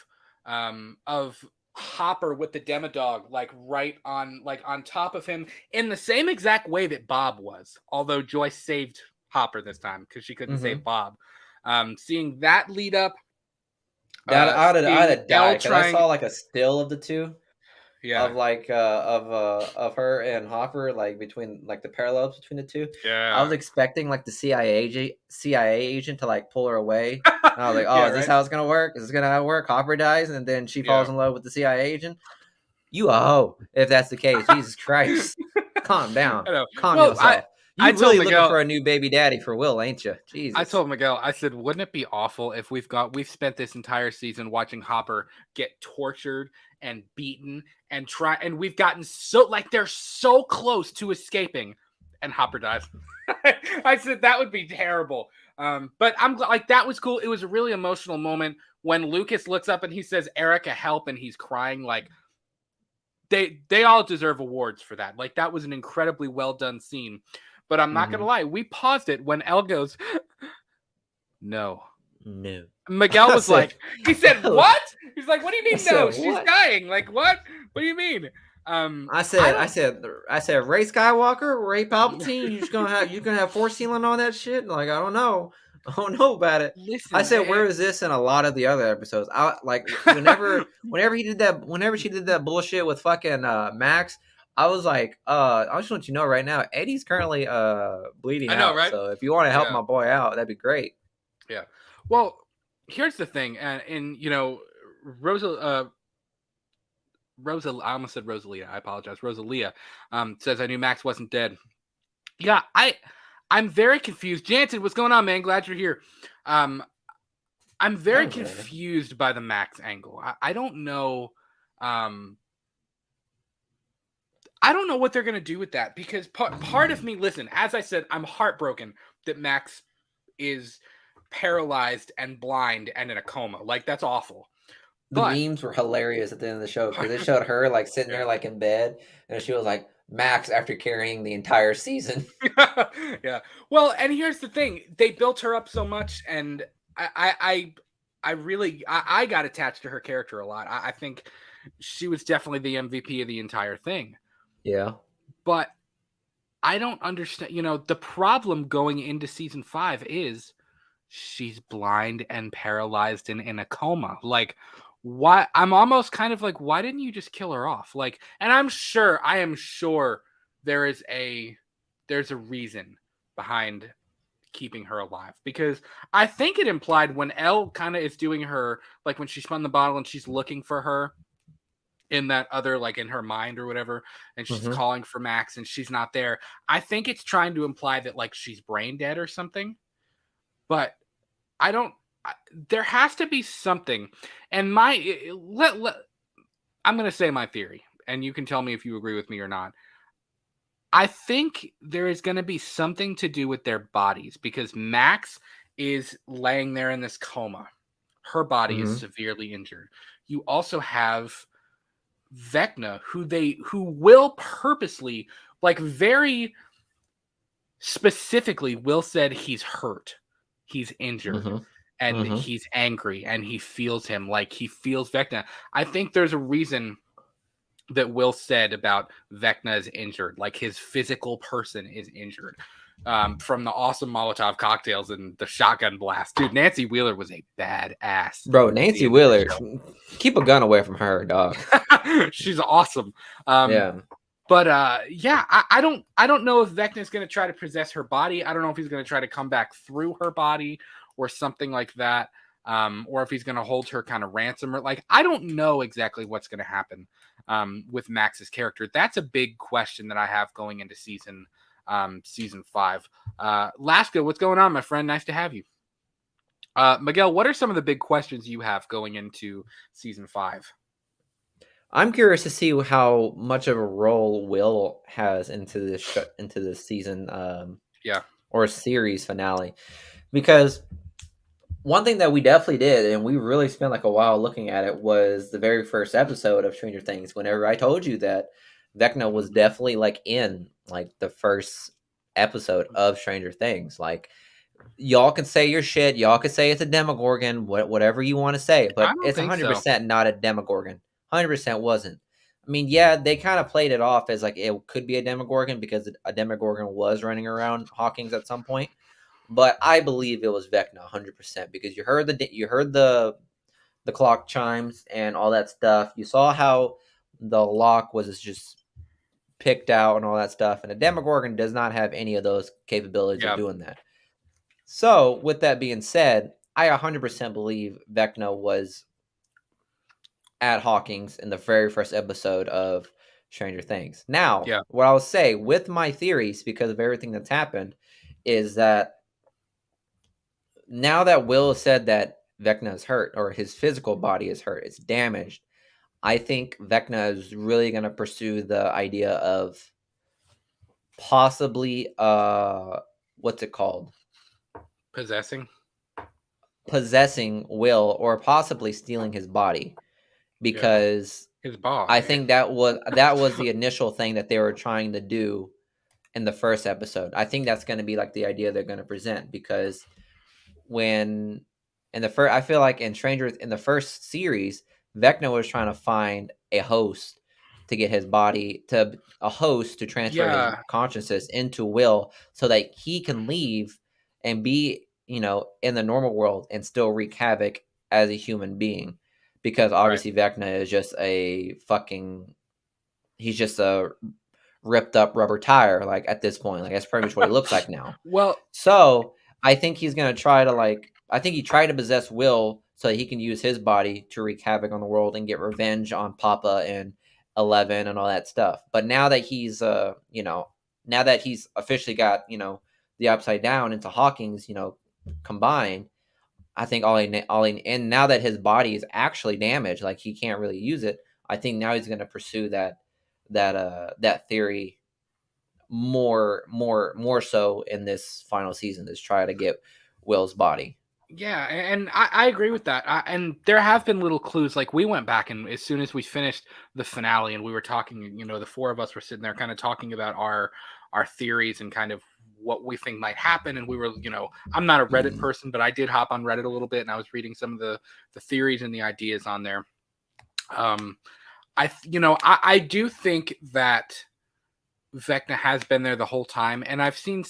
[SPEAKER 1] Hopper with the Demodog right on top of him in the same exact way that Bob was, although Joyce saved Hopper this time because she couldn't save Bob. Seeing that lead up,
[SPEAKER 2] I'd have died because I saw like a still of the two. Yeah, of her and Hopper, like between like the parallels between the two.
[SPEAKER 1] Yeah,
[SPEAKER 2] I was expecting like the CIA agent to like pull her away. And I was like, oh, is this how it's gonna work? Is this gonna work? Hopper dies, and then she falls in love with the CIA agent. You a hoe if that's the case. Jesus Christ, calm down, calm yourself. You really looking for a new baby daddy for Will, ain't you? Jesus.
[SPEAKER 1] I told Miguel, I said, wouldn't it be awful if we've spent this entire season watching Hopper get tortured and beaten and we've gotten so like they're so close to escaping, and Hopper dies. I said that would be terrible. But I'm like, that was cool. It was a really emotional moment when Lucas looks up and he says, "Erica, help," and he's crying. Like they all deserve awards for that. Like that was an incredibly well done scene. But I'm not gonna lie, we paused it when Elle goes, no. Miguel was like, he said, what? He's like, what do you mean no? She's dying. Like, what? What do you mean?
[SPEAKER 2] I said, Ray Skywalker, Ray Palpatine, you're gonna have force healing on that shit? Like, I don't know about it. Listen, I said, where is this in a lot of the other episodes? I like whenever she did that bullshit with fucking Max. I was like, I just want you to know right now, Eddie's currently bleeding out. Right? So if you want to help my boy out, that'd be great.
[SPEAKER 1] Yeah. Well, here's the thing, and you know, I almost said Rosalia. I apologize. Rosalia says I knew Max wasn't dead. Yeah, I'm very confused. Jansen, what's going on, man? Glad you're here. I'm very confused by the Max angle. I don't know. I don't know what they're going to do with that because part of me, listen, as I said, I'm heartbroken that Max is paralyzed and blind and in a coma. Like, that's awful.
[SPEAKER 2] The memes were hilarious at the end of the show because they showed her like sitting there like in bed and she was like, Max after carrying the entire season.
[SPEAKER 1] Yeah. Well, and here's the thing. They built her up so much, and I I got attached to her character a lot. I think she was definitely the MVP of the entire thing.
[SPEAKER 2] Yeah.
[SPEAKER 1] But I don't understand. The problem going into season 5 is she's blind and paralyzed and in a coma. Like, why? I'm almost kind of like, why didn't you just kill her off? Like, and I am sure there's a reason behind keeping her alive, because I think it implied when Elle kind of is doing her, like when she spun the bottle and she's looking for her in that other, like in her mind or whatever, and she's
[SPEAKER 2] Mm-hmm.
[SPEAKER 1] calling for Max and she's not there. I think it's trying to imply that like she's brain dead or something, but I don't. There has to be something, and I'm going to say my theory, and you can tell me if you agree with me or not. I think there is going to be something to do with their bodies, because Max is laying there in this coma. Her body is
[SPEAKER 2] Mm-hmm.
[SPEAKER 1] severely injured. You also have Vecna, who will purposely, like very specifically, Will said he's hurt, he's injured,
[SPEAKER 2] Mm-hmm.
[SPEAKER 1] and
[SPEAKER 2] Mm-hmm.
[SPEAKER 1] he's angry, and he feels him, like he feels Vecna. I think there's a reason that Will said about Vecna is injured, like his physical person is injured. From the awesome Molotov cocktails and the shotgun blast. Dude, Nancy Wheeler was a badass.
[SPEAKER 2] Bro,
[SPEAKER 1] At the
[SPEAKER 2] Nancy
[SPEAKER 1] end of
[SPEAKER 2] Wheeler,
[SPEAKER 1] the
[SPEAKER 2] keep a gun away from her, dog.
[SPEAKER 1] show. She's awesome.
[SPEAKER 2] Yeah.
[SPEAKER 1] But yeah, I don't know if Vecna's gonna try to possess her body. I don't know if he's gonna try to come back through her body or something like that. Or if he's gonna hold her kind of ransom, or like, I don't know exactly what's gonna happen with Max's character. That's a big question that I have going into season 5. Laska, what's going on, my friend? Nice to have you. Miguel, what are some of the big questions you have going into season 5?
[SPEAKER 2] I'm curious to see how much of a role Will has into this season,
[SPEAKER 1] Yeah.
[SPEAKER 2] or series finale, because one thing that we definitely did, and we really spent like a while looking at it, was the very first episode of Stranger Things. Whenever I told you that Vecna was definitely like in like the first episode of Stranger Things, like y'all can say your shit, y'all can say it's a Demogorgon, whatever you want to say,
[SPEAKER 1] I
[SPEAKER 2] but
[SPEAKER 1] don't
[SPEAKER 2] it's
[SPEAKER 1] think so.
[SPEAKER 2] 100% not a Demogorgon. 100% wasn't. I mean, yeah, they kind of played it off as like it could be a Demogorgon because a Demogorgon was running around Hawkins at some point, but I believe it was Vecna 100% because you heard the clock chimes and all that stuff. You saw how the lock was just picked out and all that stuff, and a Demogorgon does not have any of those capabilities of
[SPEAKER 1] Yeah.
[SPEAKER 2] doing that. So, with that being said, I 100% believe Vecna was at Hawkins in the very first episode of Stranger Things. Now,
[SPEAKER 1] Yeah.
[SPEAKER 2] what I'll say with my theories, because of everything that's happened, is that now that Will said that Vecna is hurt, or his physical body is hurt, it's damaged, I think Vecna is really going to pursue the idea of possibly, what's it called? Possessing Will, or possibly stealing his body,
[SPEAKER 1] Yeah.
[SPEAKER 2] because
[SPEAKER 1] His body.
[SPEAKER 2] I think that was the initial thing that they were trying to do in the first episode. I think that's going to be like the idea they're going to present, because when in the first, I feel like in the first series, Vecna was trying to find a host to get his body to a host to transfer his
[SPEAKER 1] Yeah.
[SPEAKER 2] consciousness into Will so that he can leave and be, in the normal world and still wreak havoc as a human being. Because
[SPEAKER 1] Right.
[SPEAKER 2] obviously Vecna is just he's just a ripped up rubber tire, like at this point. Like that's pretty much what he looks like now.
[SPEAKER 1] Well,
[SPEAKER 2] So I think he's gonna try to I think he tried to possess Will so that he can use his body to wreak havoc on the world and get revenge on Papa and Eleven and all that stuff. But now that he's now that he's officially got, the Upside Down into Hawkins, combined, I think and now that his body is actually damaged, like he can't really use it, I think now he's gonna pursue that theory more so in this final season, is try to get Will's body.
[SPEAKER 1] yeah, and I agree with that. And there have been little clues. Like we went back, and as soon as we finished the finale, and we were talking, the four of us were sitting there, kind of talking about our theories and kind of what we think might happen. And we were, I'm not a Reddit person, but I did hop on Reddit a little bit, and I was reading some of the theories and the ideas on there. I do think that Vecna has been there the whole time, and I've seen,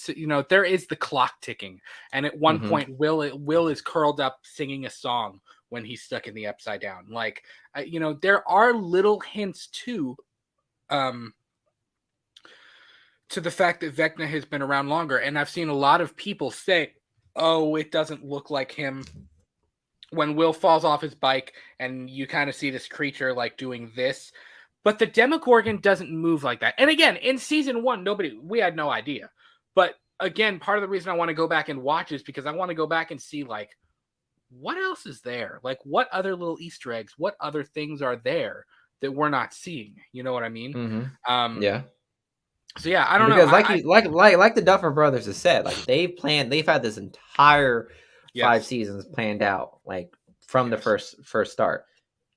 [SPEAKER 1] there is the clock ticking, and at one point, Will is curled up singing a song when he's stuck in the Upside Down. Like, there are little hints to the fact that Vecna has been around longer, and I've seen a lot of people say, "Oh, it doesn't look like him." When Will falls off his bike, and you kind of see this creature like doing this. But the Demogorgon doesn't move like that. And again, in season 1, we had no idea. But again, part of the reason I want to go back and watch is because I want to go back and see, like, what else is there? Like, what other little Easter eggs, what other things are there that we're not seeing? You know what I mean?
[SPEAKER 2] Yeah.
[SPEAKER 1] So yeah, I don't know.
[SPEAKER 2] Because like the Duffer brothers have said, like they've had this entire 5 seasons planned out, like from the first start.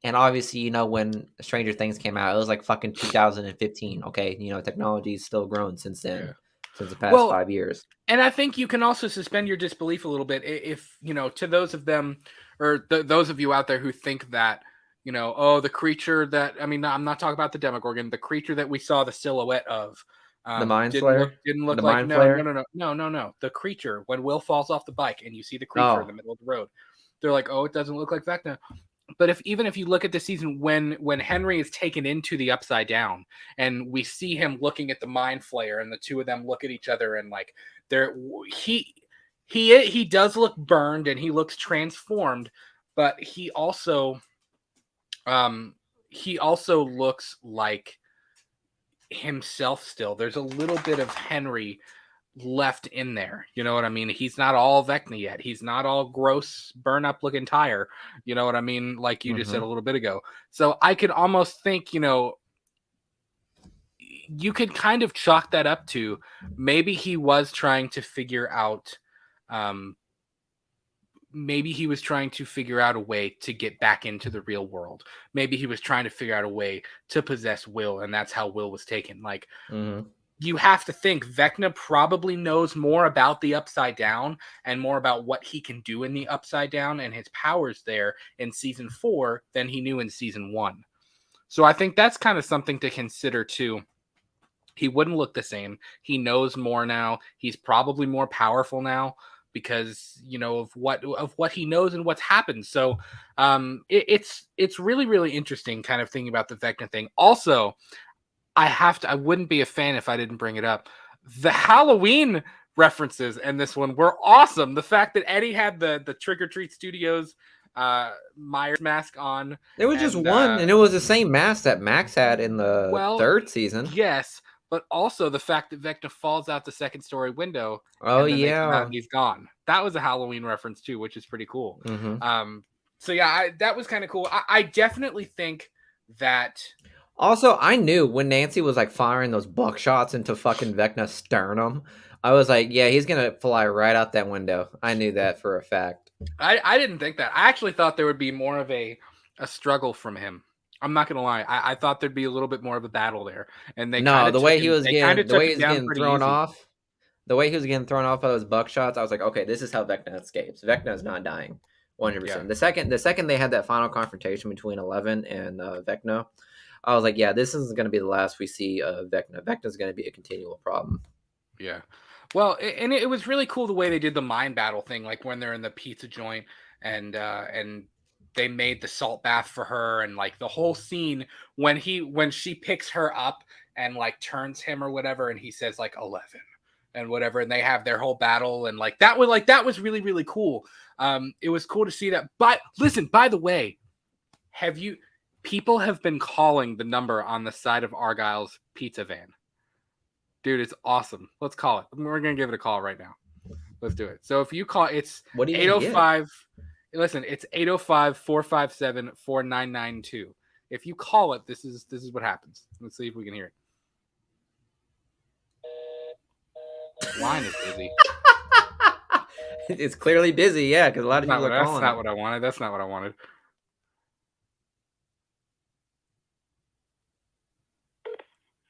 [SPEAKER 2] And obviously, when Stranger Things came out, it was like fucking 2015. Okay, technology's still grown since then, since the past 5 years.
[SPEAKER 1] And I think you can also suspend your disbelief a little bit if, to those of them, or those of you out there who think that, the creature that, I'm not talking about the Demogorgon, the creature that we saw the silhouette of,
[SPEAKER 2] the Mind Flayer
[SPEAKER 1] didn't look
[SPEAKER 2] the
[SPEAKER 1] like
[SPEAKER 2] Mind
[SPEAKER 1] no,
[SPEAKER 2] Flayer?
[SPEAKER 1] no. The creature, when Will falls off the bike and you see the creature in the middle of the road, they're like, oh, it doesn't look like Vecna. But even if you look at the season when Henry is taken into the Upside Down and we see him looking at the Mind Flayer and the two of them look at each other and like he does look burned and he looks transformed, but he also looks like himself still. There's a little bit of Henry left in there. You know what I mean? He's not all Vecna yet. He's not all gross, burn up looking tire. You know what I mean? Like you just said a little bit ago. So I could almost think, you could kind of chalk that up to maybe he was trying to figure out, maybe he was trying to figure out a way to get back into the real world. Maybe he was trying to figure out a way to possess Will, and that's how Will was taken. Like, you have to think Vecna probably knows more about the Upside Down and more about what he can do in the Upside Down and his powers there in season 4 than he knew in season 1. So I think that's kind of something to consider too. He wouldn't look the same. He knows more now. He's probably more powerful now because, of what he knows and what's happened. So it's really, really interesting kind of thinking about the Vecna thing. Also, I wouldn't be a fan if I didn't bring it up. The Halloween references in this one were awesome. The fact that Eddie had the Trick or Treat Studios Myers mask on.
[SPEAKER 2] It was just one, and it was the same mask that Max had in the 3rd season.
[SPEAKER 1] Yes, but also the fact that Vecna falls out the 2nd story window.
[SPEAKER 2] Oh,
[SPEAKER 1] and then
[SPEAKER 2] yeah.
[SPEAKER 1] they come out and he's gone. That was a Halloween reference too, which is pretty cool. So yeah, that was kind of cool. I definitely think that.
[SPEAKER 2] Also, I knew when Nancy was like firing those buckshots into fucking Vecna's sternum, I was like, yeah, he's gonna fly right out that window. I knew that for a fact.
[SPEAKER 1] I didn't think that. I actually thought there would be more of a struggle from him. I'm not gonna lie. I thought there'd be a little bit more of a battle there. And they
[SPEAKER 2] the way he was getting thrown off. The way he was getting thrown off by those buckshots, I was like, okay, this is how Vecna escapes. Vecna is not dying, 100%. Yeah. The second they had that final confrontation between 11 and Vecna, I was like, yeah, this isn't going to be the last we see of Vecna. Vecna's going to be a continual problem.
[SPEAKER 1] Yeah. Well, and it was really cool the way they did the mind battle thing, like when they're in the pizza joint and they made the salt bath for her, and like the whole scene when she picks her up and like turns him or whatever, and he says like 11 and whatever, and they have their whole battle, and that was really, really cool. It was cool to see that. But listen, by the way, people have been calling the number on the side of Argyle's pizza van. Dude, it's awesome. Let's call it. We're going to give it a call right now. Let's do it. So if you call, it's 805. Listen, it's 805-457-4992. If you call it, this is what happens. Let's see if we can hear it. Line is busy.
[SPEAKER 2] It's clearly busy, yeah, because a lot of people are calling.
[SPEAKER 1] That's not what I wanted. That's not what I wanted.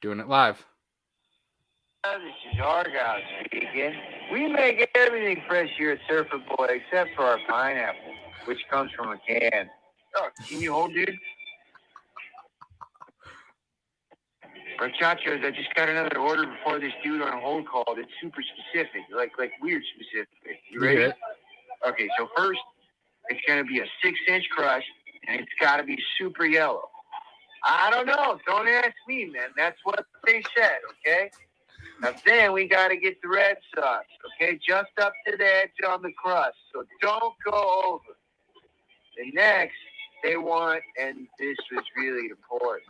[SPEAKER 1] Doing it live.
[SPEAKER 3] This is Argyle speaking. We make everything fresh here at Surfer Boy except for our pineapple, which comes from a can. Oh, can you hold, dude? Muchachos, I just got another order before this dude on hold called. It's super specific, like weird specific. You ready?
[SPEAKER 1] Yeah.
[SPEAKER 3] Okay, so first, it's going to be a 6-inch crush, and it's got to be super yellow. I don't know. Don't ask me, man. That's what they said, okay? Now then we got to get the red sauce, okay? Just up to the edge on the crust, so don't go over. And next, they want, and this was really important,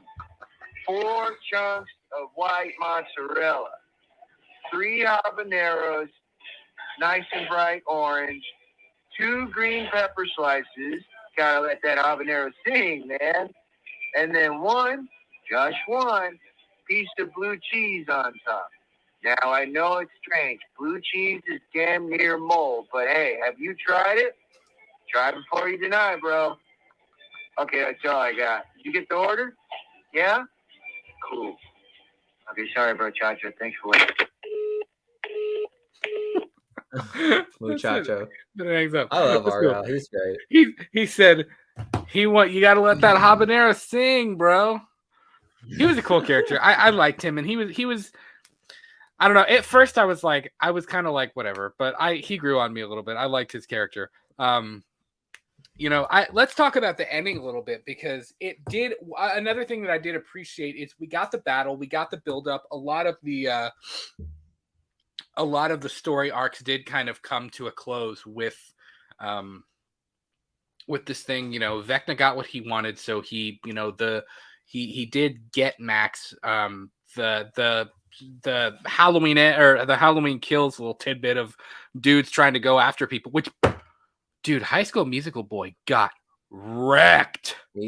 [SPEAKER 3] 4 chunks of white mozzarella, 3 habaneros, nice and bright orange, 2 green pepper slices, gotta let that habanero sing, man, and then 1, just 1, piece of blue cheese on top. Now, I know it's strange. Blue cheese is damn near mold, but hey, have you tried it? Try before you deny, bro. Okay, that's all I got. Did you get the order? Yeah? Cool. Okay, sorry, bro, Chacho. Thanks for waiting.
[SPEAKER 2] Muchacho.
[SPEAKER 1] Up.
[SPEAKER 2] I love Argyle. Cool. He's great.
[SPEAKER 1] He said you got to let that habanero sing, bro. He was a cool character. I liked him, and he was. I don't know. At first, I was kind of like whatever, but he grew on me a little bit. I liked his character. Let's talk about the ending a little bit, because it did. Another thing that I did appreciate is we got the battle, we got the build up. A lot of the story arcs did kind of come to a close with this thing. Vecna got what he wanted, so he did get Max. The Halloween or the Halloween Kills little tidbit of dudes trying to go after people, which, dude, High School Musical boy got wrecked.
[SPEAKER 2] He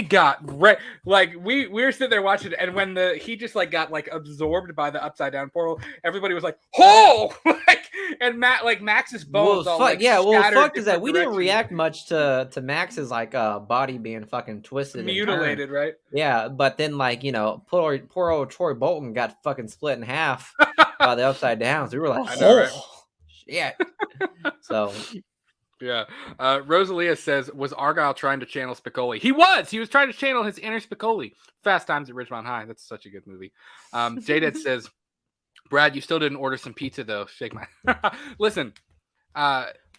[SPEAKER 1] got wrecked. Like we were sitting there watching it, and when he just got absorbed by the upside down portal, everybody was like, "Oh!" And Max's bones all
[SPEAKER 2] fuck is that we didn't react much to Max's body being fucking twisted,
[SPEAKER 1] mutilated, right?
[SPEAKER 2] Yeah, but then poor old Troy Bolton got fucking split in half by the upside down. So we were like,
[SPEAKER 1] I know, right?
[SPEAKER 2] Shit. So.
[SPEAKER 1] Yeah. Rosalia says, was Argyle trying to channel Spicoli? He was trying to channel his inner Spicoli. Fast Times at Ridgemont High. That's such a good movie. J-Dad says, Brad, you still didn't order some pizza though. Shake my listen.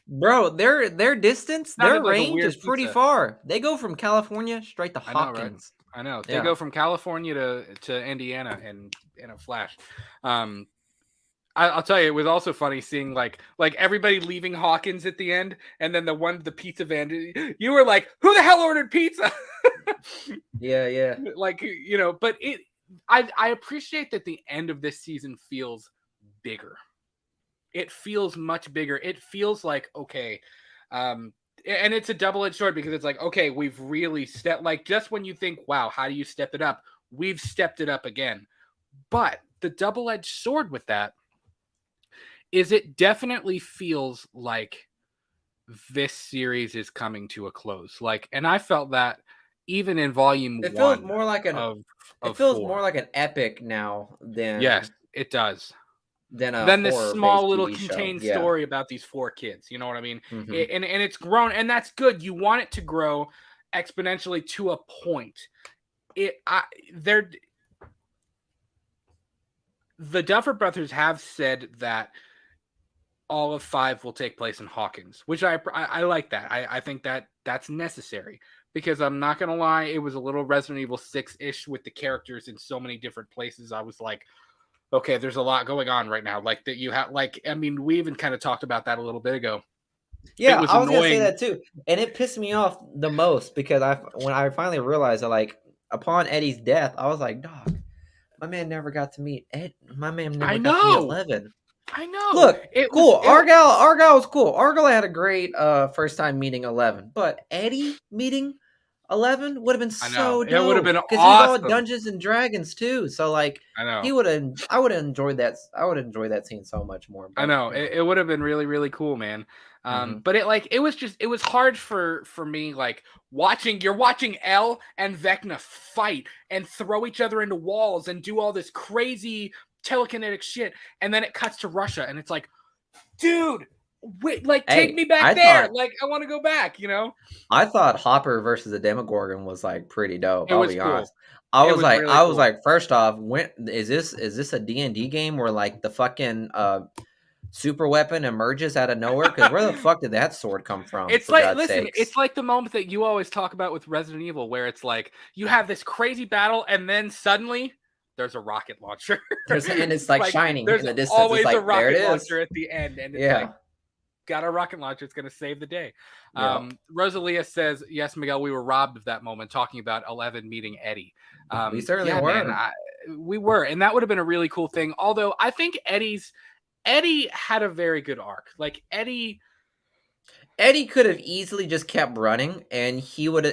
[SPEAKER 2] Bro, their distance, their range is pretty far. They go from California straight to Hawkins.
[SPEAKER 1] I know. They go from California to Indiana in a flash. I'll tell you, it was also funny seeing like everybody leaving Hawkins at the end, and then the pizza van. You were like, "Who the hell ordered pizza?"
[SPEAKER 2] Yeah.
[SPEAKER 1] But I appreciate that the end of this season feels bigger. It feels much bigger. It feels like okay, and it's a double-edged sword, because it's like, okay, we've really stepped. Just when you think, wow, how do you step it up? We've stepped it up again. But the double-edged sword with that is it definitely feels like this series is coming to a close. And I felt that even in volume 1.
[SPEAKER 2] It feels more like more like an epic now than.
[SPEAKER 1] Yes, it does.
[SPEAKER 2] Than
[SPEAKER 1] this small little contained story about these 4 kids. You know what I mean? Mm-hmm. And it's grown, and that's good. You want it to grow exponentially to a point. The Duffer brothers have said that all of 5 will take place in Hawkins, which I like that. I think that's necessary, because I'm not going to lie, it was a little Resident Evil 6-ish with the characters in so many different places. I was like, okay, there's a lot going on right now. That you have, we even kind of talked about that a little bit ago.
[SPEAKER 2] Yeah, I was going to say that too. And it pissed me off the most, because when I finally realized that, upon Eddie's death, I was like, dog, my man never got to meet Ed. My man never got to meet 11.
[SPEAKER 1] I know.
[SPEAKER 2] Look, cool. Argyle was cool. Argyle had a great first time meeting 11, but Eddie meeting 11 would have been so dope.
[SPEAKER 1] It would have been awesome.
[SPEAKER 2] Because he's all Dungeons and Dragons too. So I know I would have enjoyed that. I would enjoy that scene so much more.
[SPEAKER 1] But, I know it would have been really, really cool, man. But it was hard for me, you're watching Elle and Vecna fight and throw each other into walls and do all this crazy telekinetic shit, and then it cuts to Russia, and it's like, dude, wait, like take me back there. Like I want to go back, you know.
[SPEAKER 2] I thought Hopper versus the Demogorgon was like pretty dope. I'll be honest.
[SPEAKER 1] I was
[SPEAKER 2] like, first off, when is this a D&D game where like the fucking super weapon emerges out of nowhere? Because where the fuck did that sword come from?
[SPEAKER 1] It's like, listen, it's like the moment that you always talk about with Resident Evil, where it's like you have this crazy battle, and then suddenly there's a rocket launcher.
[SPEAKER 2] And it's like shining
[SPEAKER 1] there's
[SPEAKER 2] in the distance.
[SPEAKER 1] Always
[SPEAKER 2] like,
[SPEAKER 1] a rocket launcher at the end, and it's like, got a rocket launcher. It's going to save the day. Rosalia says, yes, Miguel, we were robbed of that moment, talking about 11 meeting Eddie.
[SPEAKER 2] We certainly were.
[SPEAKER 1] Man, we were. And that would have been a really cool thing. Although I think Eddie had a very good arc. Like Eddie
[SPEAKER 2] could have easily just kept running, and he would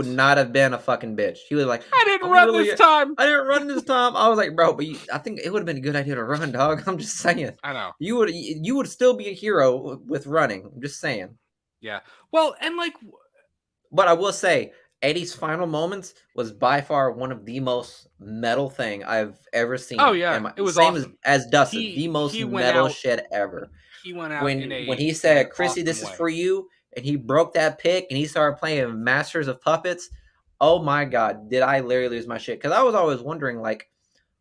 [SPEAKER 2] not have been a fucking bitch. He was like,
[SPEAKER 1] I didn't run this time.
[SPEAKER 2] I was like, bro, but I think it would have been a good idea to run, dog. I'm just saying.
[SPEAKER 1] I know.
[SPEAKER 2] You would still be a hero with running. I'm just saying.
[SPEAKER 1] Yeah. Well, and like,
[SPEAKER 2] but I will say, Eddie's final moments was by far one of the most metal thing I've ever seen.
[SPEAKER 1] Oh yeah, it was
[SPEAKER 2] same
[SPEAKER 1] awesome.
[SPEAKER 2] as Dustin, the most metal shit ever.
[SPEAKER 1] He went out
[SPEAKER 2] when he said, "Chrissy, this is for you," and he broke that pick and he started playing Masters of Puppets. Oh my god, did I literally lose my shit? Because I was always wondering, like,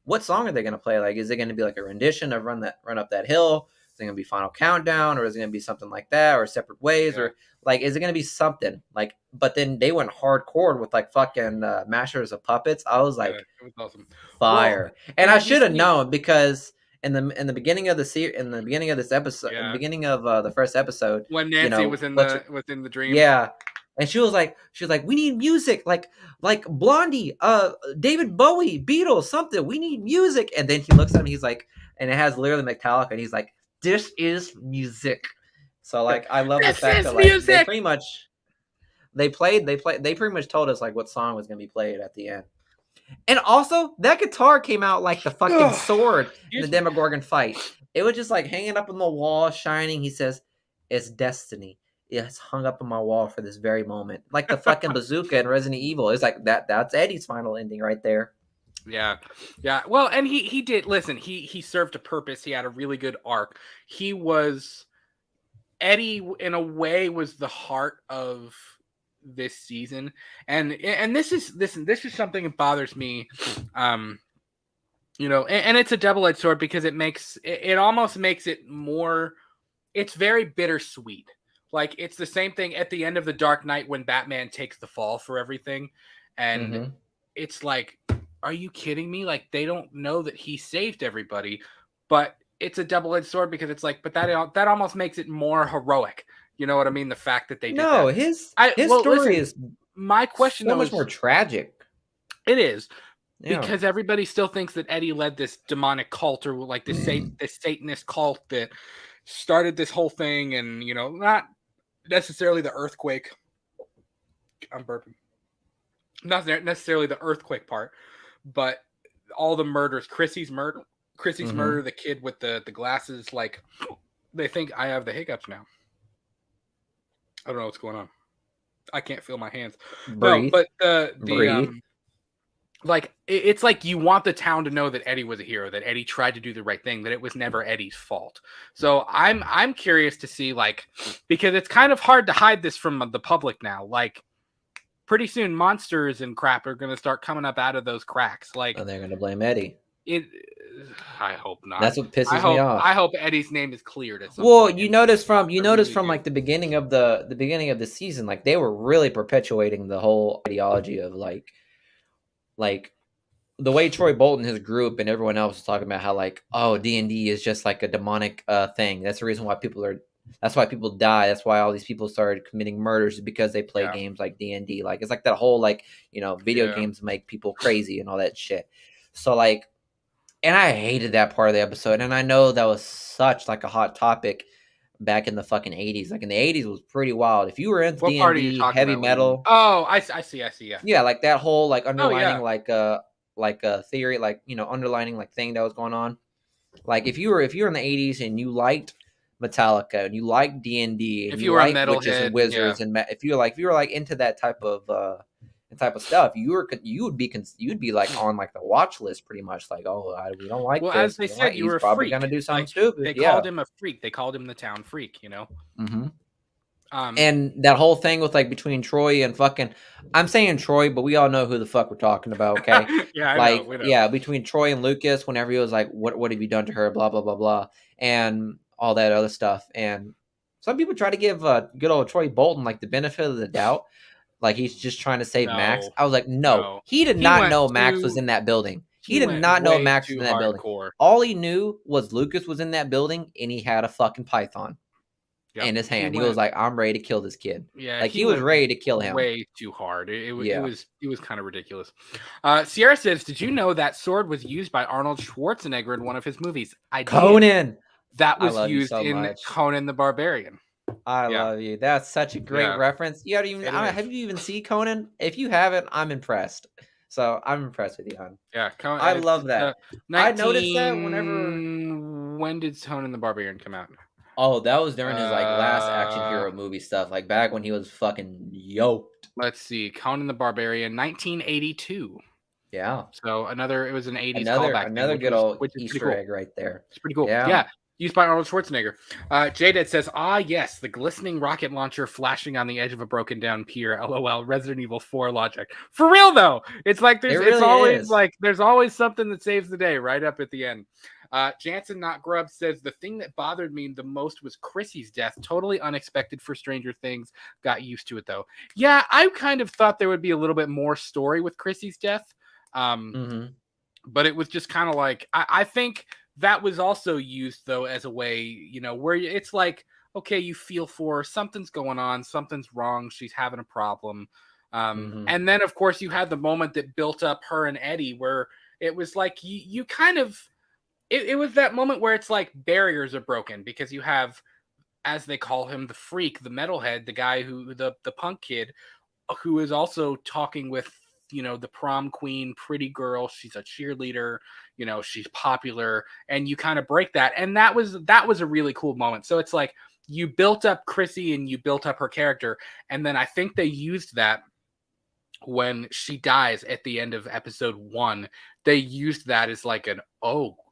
[SPEAKER 2] what song are they gonna play? Like, is it gonna be like a rendition of "Run Up That Hill"? Is it gonna be Final Countdown, or is it gonna be something like that, or Separate Ways, or like, is it gonna be something like? But then they went hardcore with like fucking Masters of Puppets. I was like,
[SPEAKER 1] it was awesome,
[SPEAKER 2] fire, and I should have known because. In the beginning of the this episode, in the beginning of the first episode,
[SPEAKER 1] when Nancy was in the dream,
[SPEAKER 2] and she was like, we need music, like Blondie, David Bowie, Beatles, something. We need music, and then he looks at me, he's like, and it has literally Metallica, and he's like, this is music. So like, I love the fact that like they pretty much they pretty much told us like what song was gonna be played at the end. And also, that guitar came out like the fucking sword in the Demogorgon fight. It was just like hanging up on the wall, shining. He says, "It's destiny. It's hung up on my wall for this very moment." Like the fucking bazooka in Resident Evil. It's like that's Eddie's final ending right there.
[SPEAKER 1] Yeah. Well, and he did. Listen, he served a purpose. He had a really good arc. Eddie, in a way, was the heart of this season, and this is something that bothers me, you know, and it's a double-edged sword because it almost makes it more, it's very bittersweet. Like it's the same thing at the end of The Dark Knight when Batman takes the fall for everything, and it's like, are you kidding me? Like they don't know that he saved everybody, but it's a double-edged sword because it's like, but that almost makes it more heroic. You know what I mean? The fact that they did that.
[SPEAKER 2] His story is
[SPEAKER 1] my question.
[SPEAKER 2] So much more tragic.
[SPEAKER 1] It is because everybody still thinks that Eddie led this demonic cult or like this Satanist cult that started this whole thing, and you know, not necessarily the earthquake. I'm burping. Not necessarily the earthquake part, but all the murders. Chrissy's murder, the kid with the glasses. Like they think I have the hiccups now. I don't know what's going on. I can't feel my hands.
[SPEAKER 2] Breathe.
[SPEAKER 1] No, but like it's like you want the town to know that Eddie was a hero, that Eddie tried to do the right thing, that it was never Eddie's fault. So I'm curious to see, like, because it's kind of hard to hide this from the public now. Like pretty soon monsters and crap are going to start coming up out of those cracks. Like,
[SPEAKER 2] and they're going to blame Eddie.
[SPEAKER 1] I hope not.
[SPEAKER 2] That's what pisses me off.
[SPEAKER 1] I hope Eddie's name is cleared at some
[SPEAKER 2] point. You notice from like the beginning of the season, like they were really perpetuating the whole ideology of like the way Troy Bolton, his group, and everyone else was talking about how like, oh, D&D is just like a demonic thing. That's the reason why that's why people die. That's why all these people started committing murders, because they play games like D&D. Like it's like that whole like, you know, video games make people crazy and all that shit. So like, and I hated that part of the episode. And I know that was such like a hot topic back in the fucking 80s. Like in the 80s was pretty wild. If you were into D&D, heavy metal.
[SPEAKER 1] Oh, I see. Yeah.
[SPEAKER 2] Yeah, like that whole like underlining like a theory, like, you know, underlining like thing that was going on. Like if you're in the 80s and you liked Metallica and you liked D&D and
[SPEAKER 1] if you were
[SPEAKER 2] liked
[SPEAKER 1] a metalhead,
[SPEAKER 2] witches and wizards, and if you were like into that type of type of stuff, you'd be like on like the watch list pretty much. Like, oh, we don't like
[SPEAKER 1] Well,
[SPEAKER 2] this.
[SPEAKER 1] as they
[SPEAKER 2] We don't
[SPEAKER 1] said,
[SPEAKER 2] like,
[SPEAKER 1] you
[SPEAKER 2] he's
[SPEAKER 1] were a
[SPEAKER 2] probably
[SPEAKER 1] freak.
[SPEAKER 2] gonna do something
[SPEAKER 1] Like,
[SPEAKER 2] stupid.
[SPEAKER 1] they
[SPEAKER 2] Yeah.
[SPEAKER 1] called him a freak. They called him the town freak.
[SPEAKER 2] Mm-hmm.
[SPEAKER 1] Um,
[SPEAKER 2] And that whole thing with like between Troy and fucking, I'm saying Troy, but we all know who the fuck we're talking about, okay?
[SPEAKER 1] yeah, I know.
[SPEAKER 2] Like,
[SPEAKER 1] We know.
[SPEAKER 2] yeah, between Troy and Lucas, whenever he was like, what have you done to her? Blah blah blah blah, and all that other stuff. And some people try to give good old Troy Bolton like the benefit of the doubt, like he's just trying to save Max.
[SPEAKER 1] No,
[SPEAKER 2] I was like, no,
[SPEAKER 1] no.
[SPEAKER 2] he did
[SPEAKER 1] He
[SPEAKER 2] not
[SPEAKER 1] went
[SPEAKER 2] know Max was
[SPEAKER 1] too.
[SPEAKER 2] in that building. He
[SPEAKER 1] He
[SPEAKER 2] did
[SPEAKER 1] went
[SPEAKER 2] not know
[SPEAKER 1] way
[SPEAKER 2] Max was
[SPEAKER 1] too
[SPEAKER 2] in that building.
[SPEAKER 1] hardcore.
[SPEAKER 2] All he knew was Lucas was in that building and he had a fucking python in his hand. He was like, I'm ready to kill this kid.
[SPEAKER 1] Yeah,
[SPEAKER 2] Like he was ready to kill him.
[SPEAKER 1] way too hard. It
[SPEAKER 2] Yeah.
[SPEAKER 1] was kind of ridiculous. Sierra says, "Did you know that sword was used by Arnold Schwarzenegger in one of his movies?" I did.
[SPEAKER 2] Conan.
[SPEAKER 1] That
[SPEAKER 2] I
[SPEAKER 1] was
[SPEAKER 2] love you
[SPEAKER 1] used
[SPEAKER 2] so
[SPEAKER 1] in
[SPEAKER 2] much.
[SPEAKER 1] Conan the Barbarian.
[SPEAKER 2] I
[SPEAKER 1] Yeah.
[SPEAKER 2] love you. That's such a great
[SPEAKER 1] Yeah.
[SPEAKER 2] reference. You haven't even
[SPEAKER 1] It is.
[SPEAKER 2] have you even seen Conan? If you haven't, I'm impressed. So I'm impressed with you, hon.
[SPEAKER 1] Yeah,
[SPEAKER 2] I love that. I noticed that whenever.
[SPEAKER 1] When did Conan the Barbarian come out?
[SPEAKER 2] Oh, that was during his like last action hero movie stuff, like back when he was fucking yoked.
[SPEAKER 1] Let's see, Conan the Barbarian, 1982.
[SPEAKER 2] Yeah.
[SPEAKER 1] So it was an 80s callback.
[SPEAKER 2] Another good old Easter egg right there.
[SPEAKER 1] It's pretty cool. Yeah. Used by Arnold Schwarzenegger. J-Dad says, yes, the glistening rocket launcher flashing on the edge of a broken down pier. LOL, Resident Evil 4 logic. For real though, it's like there's always something that saves the day right up at the end. Jansen Not Grub says, the thing that bothered me the most was Chrissy's death. Totally unexpected for Stranger Things. Got used to it though. Yeah, I kind of thought there would be a little bit more story with Chrissy's death. But it was just kind of like, I think that was also used though as a way, where it's like, okay, you feel for her, something's going on, something's wrong, she's having a problem. And then of course you had the moment that built up her and Eddie where it was like you kind of it was that moment where it's like barriers are broken because you have, as they call him, the freak, the metalhead, the guy who the punk kid who is also talking with the prom queen, pretty girl. She's a cheerleader, she's popular, and you kind of break that. And that was a really cool moment. So it's like you built up Chrissy and you built up her character. And then I think they used that when she dies at the end of episode 1. They used that as like an, we're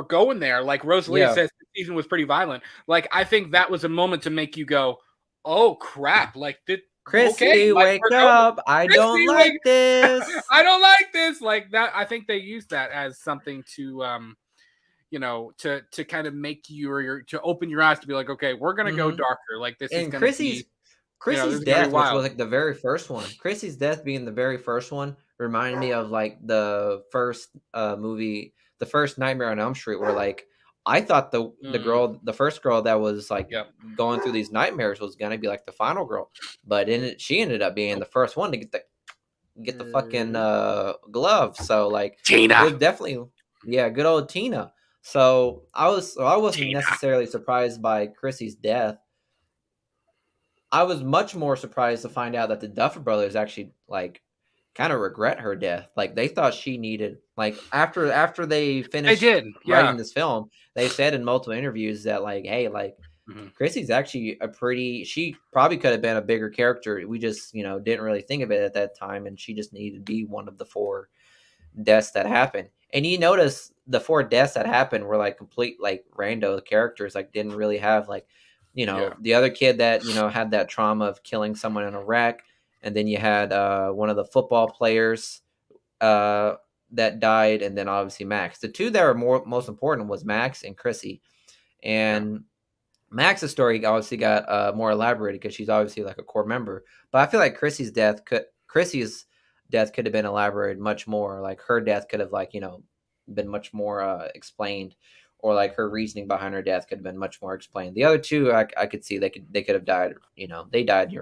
[SPEAKER 1] going there. Like Rosalia says, the season was pretty violent. Like, I think that was a moment to make you go, oh crap. Like,
[SPEAKER 2] Chrissy, wake up. I don't like this.
[SPEAKER 1] I don't like this. Like that. I think they used that as something to, to kind of make you to open your eyes to be like, okay, we're going to go darker. Like this is going to be.
[SPEAKER 2] Chrissy's death, which was like the very first one. Chrissy's death being the very first one reminded me of like the first movie, the first Nightmare on Elm Street, where like I thought the first girl that was like going through these nightmares was gonna be like the final girl, but she ended up being the first one to get the fucking glove. So like
[SPEAKER 1] Tina,
[SPEAKER 2] it was definitely good old Tina. So I wasn't necessarily surprised by Chrissy's death. I was much more surprised to find out that the Duffer brothers actually like kind of regret her death. Like they thought she needed like after they finished writing this film, they said in multiple interviews that like, hey, like Chrissy's actually she probably could have been a bigger character. We just, didn't really think of it at that time, and she just needed to be one of the 4 deaths that happened. And you notice the 4 deaths that happened were like complete like rando characters, like didn't really have like the other kid that, had that trauma of killing someone in a wreck. And then you had one of the football players that died. And then obviously Max. The 2 that were most important was Max and Chrissy. And Max's story obviously got more elaborated because she's obviously like a core member. But I feel like Chrissy's death could have been elaborated much more. Like her death could have like, been much more explained. Or like her reasoning behind her death could have been much more explained. The other 2, I could see they could have died. They died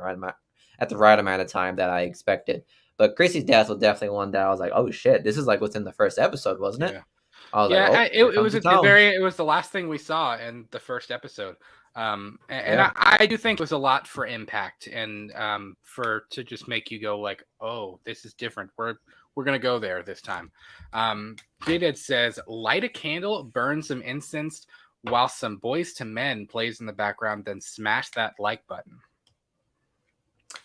[SPEAKER 2] at the right amount of time that I expected. But Chrissy's death was definitely one that I was like, oh shit, this is like within the first episode, wasn't it?
[SPEAKER 1] Yeah.
[SPEAKER 2] I was like,
[SPEAKER 1] it was it was the last thing we saw in the first episode. I do think it was a lot for impact and to just make you go like, oh, this is different. We're going to go there this time. J-Dad says, light a candle, burn some incense while some Boys to Men plays in the background, then smash that like button.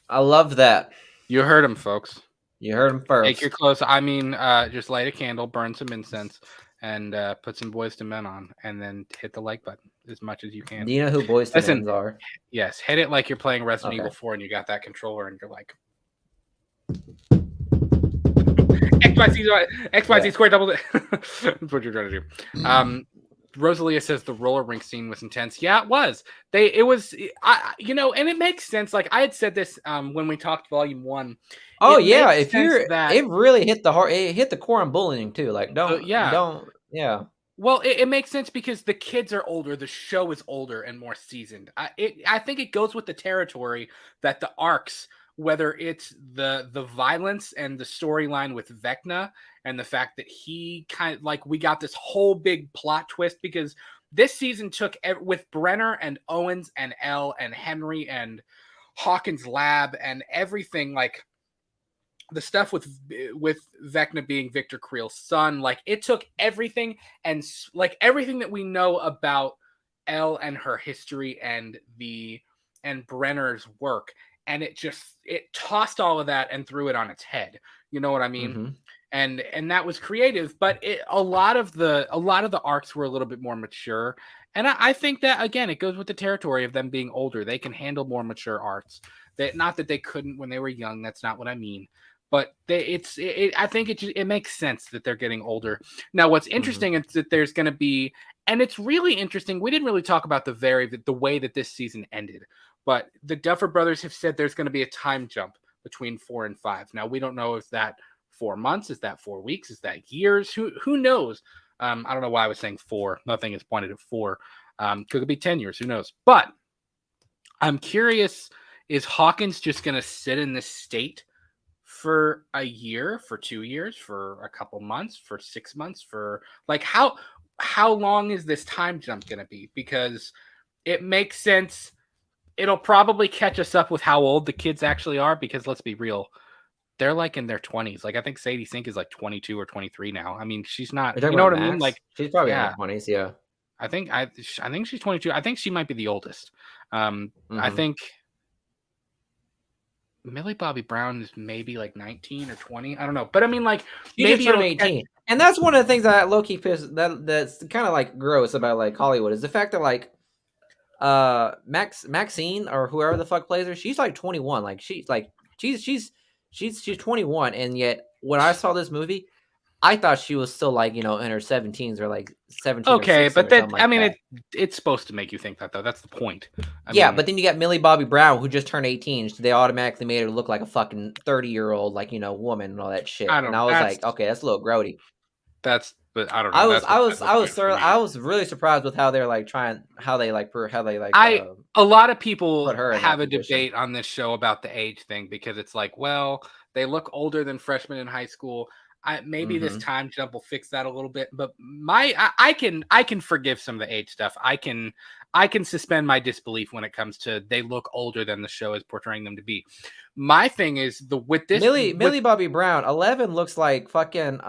[SPEAKER 2] I love that.
[SPEAKER 1] You heard him, folks.
[SPEAKER 2] You heard him
[SPEAKER 1] Take your
[SPEAKER 2] first.
[SPEAKER 1] clothes. I mean, just light a candle, burn some incense, and put some Boys to Men on, and then hit the like button as much as you can.
[SPEAKER 2] Do you know who Boys to
[SPEAKER 1] Listen,
[SPEAKER 2] Men are?
[SPEAKER 1] yes, hit it like you're playing Resident
[SPEAKER 2] Okay.
[SPEAKER 1] Evil 4 and you got that controller and you're like XYZ square double. That's what you're trying to do. Rosalia says the roller rink scene was intense. Yeah, it was. And it makes sense. Like I had said this when we talked Volume 1.
[SPEAKER 2] Oh yeah, if you're it really hit the heart, it hit the core on bullying too. Like don't.
[SPEAKER 1] Well, it makes sense because the kids are older, the show is older and more seasoned. I think it goes with the territory that the arcs, whether it's the violence and the storyline with Vecna and the fact that he kind of like we got this whole big plot twist because this season took with Brenner and Owens and Elle and Henry and Hawkins' lab and everything like the stuff with Vecna being Victor Creel's son, like it took everything and like everything that we know about Elle and her history and Brenner's work, and it tossed all of that and threw it on its head. You know what I mean?
[SPEAKER 2] Mm-hmm.
[SPEAKER 1] And that was creative, but a lot of the arcs were a little bit more mature, and I think that again it goes with the territory of them being older. They can handle more mature arcs. Not that they couldn't when they were young. That's not what I mean. But I think it makes sense that they're getting older. Now, what's interesting is that there's going to be, and it's really interesting. We didn't really talk about the way that this season ended, but the Duffer brothers have said there's going to be a time jump between 4 and 5. Now, we don't know if that 4 months, is that 4 weeks, is that years? Who knows? I don't know why I was saying 4. Nothing is pointed at 4. Could be 10 years. Who knows? But I'm curious: is Hawkins just going to sit in this state for a year, for 2 years, for a couple months, for 6 months, for like how long is this time jump going to be? Because it makes sense. It'll probably catch us up with how old the kids actually are, because let's be real, they're like in their 20s. Like I think Sadie Sink is like 22 or 23 now. I mean, she's not, you know what I mean? Like
[SPEAKER 2] she's probably in her 20s, yeah.
[SPEAKER 1] I think she's 22. I think she might be the oldest. I think Millie Bobby Brown is maybe like 19 or 20. I don't know. But I mean, like, maybe
[SPEAKER 2] it'll 18. And that's one of the things that low-key that's kind of like gross about like Hollywood is the fact that like Maxine or whoever the fuck plays her, she's like 21. Like she's 21, and yet when I saw this movie, I thought she was still like, in her 17s or like 17.
[SPEAKER 1] Okay, but that I mean, it's supposed to make you think that though. That's the point. I mean,
[SPEAKER 2] but then you got Millie Bobby Brown who just turned 18. So they automatically made her look like a fucking 30-year-old like woman and all that shit. And I was like, okay, that's a little grody.
[SPEAKER 1] But I don't know.
[SPEAKER 2] I was really surprised with how they're like a
[SPEAKER 1] lot of people have a debate on this show about the age thing because it's like, well, they look older than freshmen in high school. Maybe this time jump will fix that a little bit, but I can forgive some of the age stuff. I can suspend my disbelief when it comes to they look older than the show is portraying them to be. My thing is with
[SPEAKER 2] Millie Bobby Brown 11 looks like fucking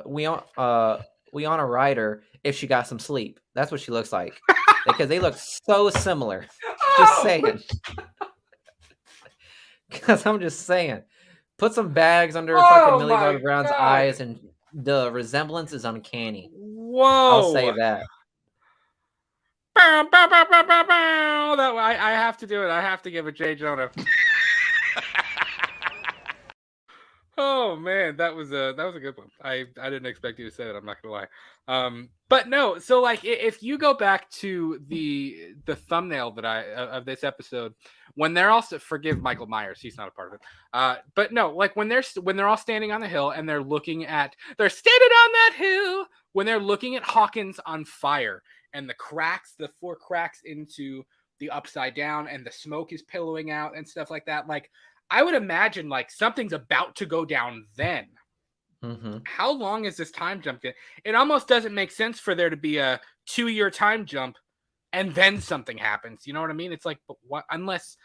[SPEAKER 2] Winona Ryder if she got some sleep. That's what she looks like because they look so similar. Just saying. Because I'm just saying. Put some bags under fucking Millie Bobby Brown's eyes, and the resemblance is uncanny.
[SPEAKER 1] Whoa!
[SPEAKER 2] I'll say that.
[SPEAKER 1] I have to do it. I have to give it Jay Jonah. Oh man, that was a good one. I didn't expect you to say that. I'm not gonna lie. But no. So like, if you go back to the thumbnail that of this episode, when they're also forgive Michael Myers, he's not a part of it. But no, like when they're all standing on the hill and they're standing on that hill when they're looking at Hawkins on fire and the 4 cracks into the upside down and the smoke is pillowing out and stuff like that. Like, I would imagine like something's about to go down then. How long is this time jump? It almost doesn't make sense for there to be a 2-year time jump and then something happens. You know what I mean? It's like, but what? Unless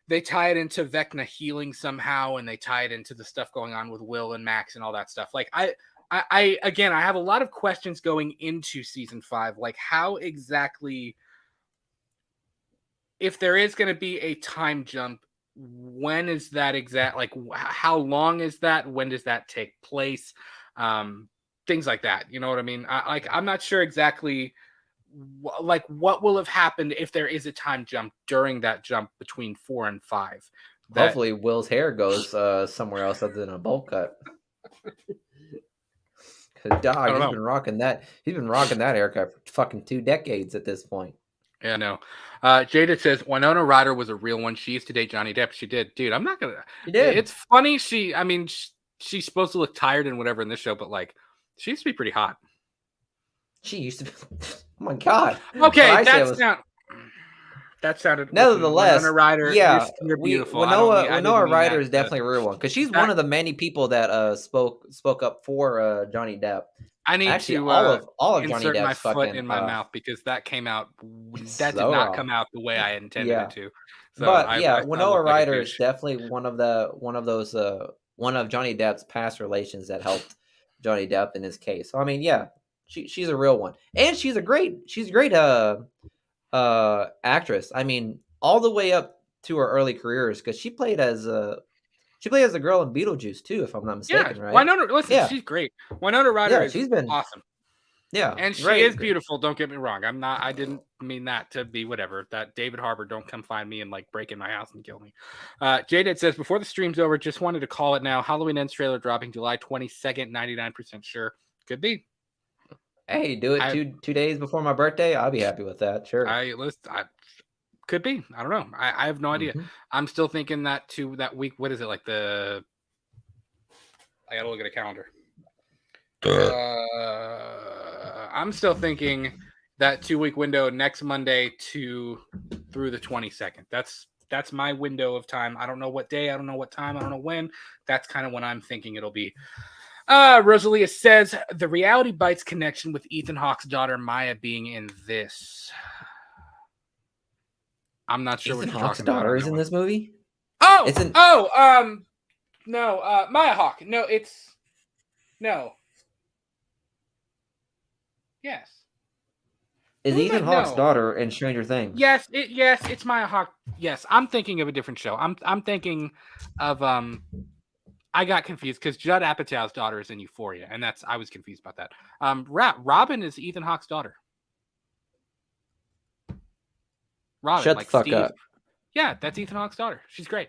[SPEAKER 1] they tie it into Vecna healing somehow and they tie it into the stuff going on with Will and Max and all that stuff. Like I have a lot of questions going into season 5. Like how exactly, if there is going to be a time jump, when is that exact? Like, how long is that? When does that take place? Things like that. You know what I mean? I'm not sure exactly. Like, what will have happened if there is a time jump during that jump between 4 and 5? That
[SPEAKER 2] Hopefully, Will's hair goes somewhere else other than a bowl cut. Cause dog,
[SPEAKER 1] I don't know.
[SPEAKER 2] He's been rocking that haircut for fucking 2 decades at this point.
[SPEAKER 1] Yeah, no. Jada says Winona Ryder was a real one. She used to date Johnny Depp. She did, dude. I'm not gonna.
[SPEAKER 2] She did.
[SPEAKER 1] It's funny. She's supposed to look tired and whatever in this show, but like, she used to be pretty hot.
[SPEAKER 2] She used to be. Oh my god.
[SPEAKER 1] Okay, that sounded.
[SPEAKER 2] Nevertheless,
[SPEAKER 1] Winona Ryder.
[SPEAKER 2] yeah,
[SPEAKER 1] you're beautiful.
[SPEAKER 2] Winona Ryder is definitely a real one because she's one of the many people that spoke up for Johnny Depp.
[SPEAKER 1] I need
[SPEAKER 2] Actually,
[SPEAKER 1] to
[SPEAKER 2] all of Johnny
[SPEAKER 1] insert
[SPEAKER 2] Depp's
[SPEAKER 1] my foot
[SPEAKER 2] fucking,
[SPEAKER 1] in my mouth because that came out. That
[SPEAKER 2] so
[SPEAKER 1] did not
[SPEAKER 2] wrong.
[SPEAKER 1] come out the way I intended it to. So
[SPEAKER 2] but yeah,
[SPEAKER 1] I
[SPEAKER 2] Winona Ryder is definitely one of Johnny Depp's past relations that helped Johnny Depp in his case. So I mean, yeah, she's a real one, and she's a great actress. I mean, all the way up to her early careers because she played as a girl in Beetlejuice too, if I'm not mistaken, right?
[SPEAKER 1] Listen, she's great. Winona Ryder
[SPEAKER 2] she's been
[SPEAKER 1] awesome.
[SPEAKER 2] Yeah,
[SPEAKER 1] and she is beautiful. Don't get me wrong. I didn't mean that to be whatever. That David Harbour, don't come find me and like break in my house and kill me. Jaded says before the stream's over, just wanted to call it now. Halloween Ends trailer dropping July 22nd. 99% sure. Could be.
[SPEAKER 2] Hey, do it 2 days before my birthday. I'll be happy with that. Sure.
[SPEAKER 1] Could be. I don't know. I have no idea. I'm still thinking that week. What is it like? I gotta look at a calendar. I'm still thinking that 2-week window next Monday through the 22nd. That's my window of time. I don't know what day. I don't know what time. I don't know when. That's kind of when I'm thinking it'll be. Rosalia says the Reality Bites connection with Ethan Hawke's daughter Maya being in this. I'm not sure
[SPEAKER 2] Ethan
[SPEAKER 1] what
[SPEAKER 2] Hawke's daughter is in this movie.
[SPEAKER 1] No, Maya Hawke. No. Yes.
[SPEAKER 2] Is Ethan Hawke's daughter in Stranger Things?
[SPEAKER 1] Yes, it's Maya Hawke. Yes, I'm thinking of a different show. I'm thinking of I got confused because Judd Apatow's daughter is in Euphoria, and I was confused about that. Robin is Ethan Hawke's daughter. Robin,
[SPEAKER 2] shut the fuck
[SPEAKER 1] Steve.
[SPEAKER 2] up.
[SPEAKER 1] Yeah, that's Ethan Hawke's daughter. She's great.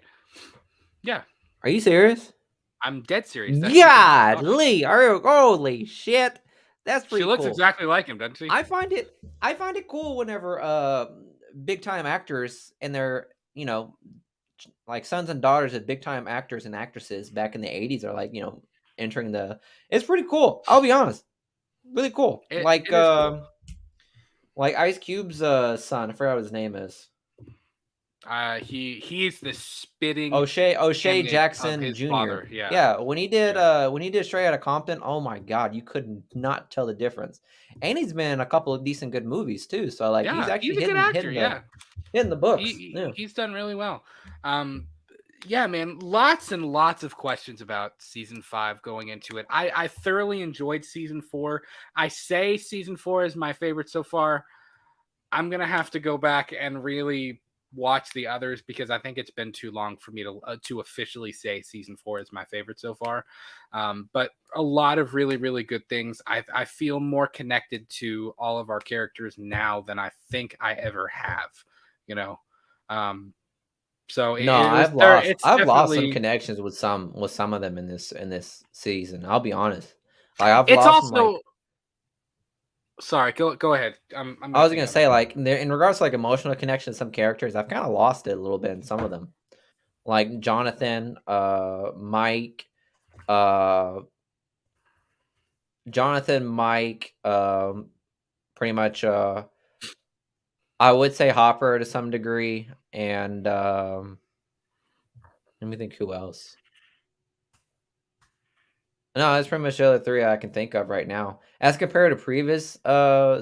[SPEAKER 1] Yeah.
[SPEAKER 2] Are you serious?
[SPEAKER 1] I'm dead serious.
[SPEAKER 2] Godly, holy shit. That's pretty cool.
[SPEAKER 1] She looks exactly like him, doesn't she?
[SPEAKER 2] I find it cool whenever big time actors and their, like sons and daughters of big time actors and actresses back in the 80s are like, entering it's pretty cool. I'll be honest. Really cool.
[SPEAKER 1] It is cool.
[SPEAKER 2] Like Ice Cube's son, I forgot what his name is.
[SPEAKER 1] He's the spitting
[SPEAKER 2] O'Shea Jackson Jr.
[SPEAKER 1] Father.
[SPEAKER 2] Yeah. When he did Straight Outta Compton, oh my god, you could not tell the difference. And he's been in a couple of decent good movies too. So like he's actually
[SPEAKER 1] a good actor.
[SPEAKER 2] Hitting the books.
[SPEAKER 1] He's done really well. Yeah, man, lots and lots of questions about season 5 going into it. I thoroughly enjoyed season 4. I say season 4 is my favorite so far. I'm gonna have to go back and really watch the others because I think it's been too long for me to officially say season 4 is my favorite so far. But a lot of really, really good things. I feel more connected to all of our characters now than I think I ever have. So
[SPEAKER 2] I've lost some connections with some of them in this season. I'll be honest.
[SPEAKER 1] Sorry, go ahead.
[SPEAKER 2] I was gonna say, like, in regards to like emotional connection to some characters, I've kind of lost it a little bit in some of them. Like Jonathan, Mike, pretty much. I would say Hopper to some degree, and let me think who else. No, that's pretty much the other 3 I can think of right now. As compared to previous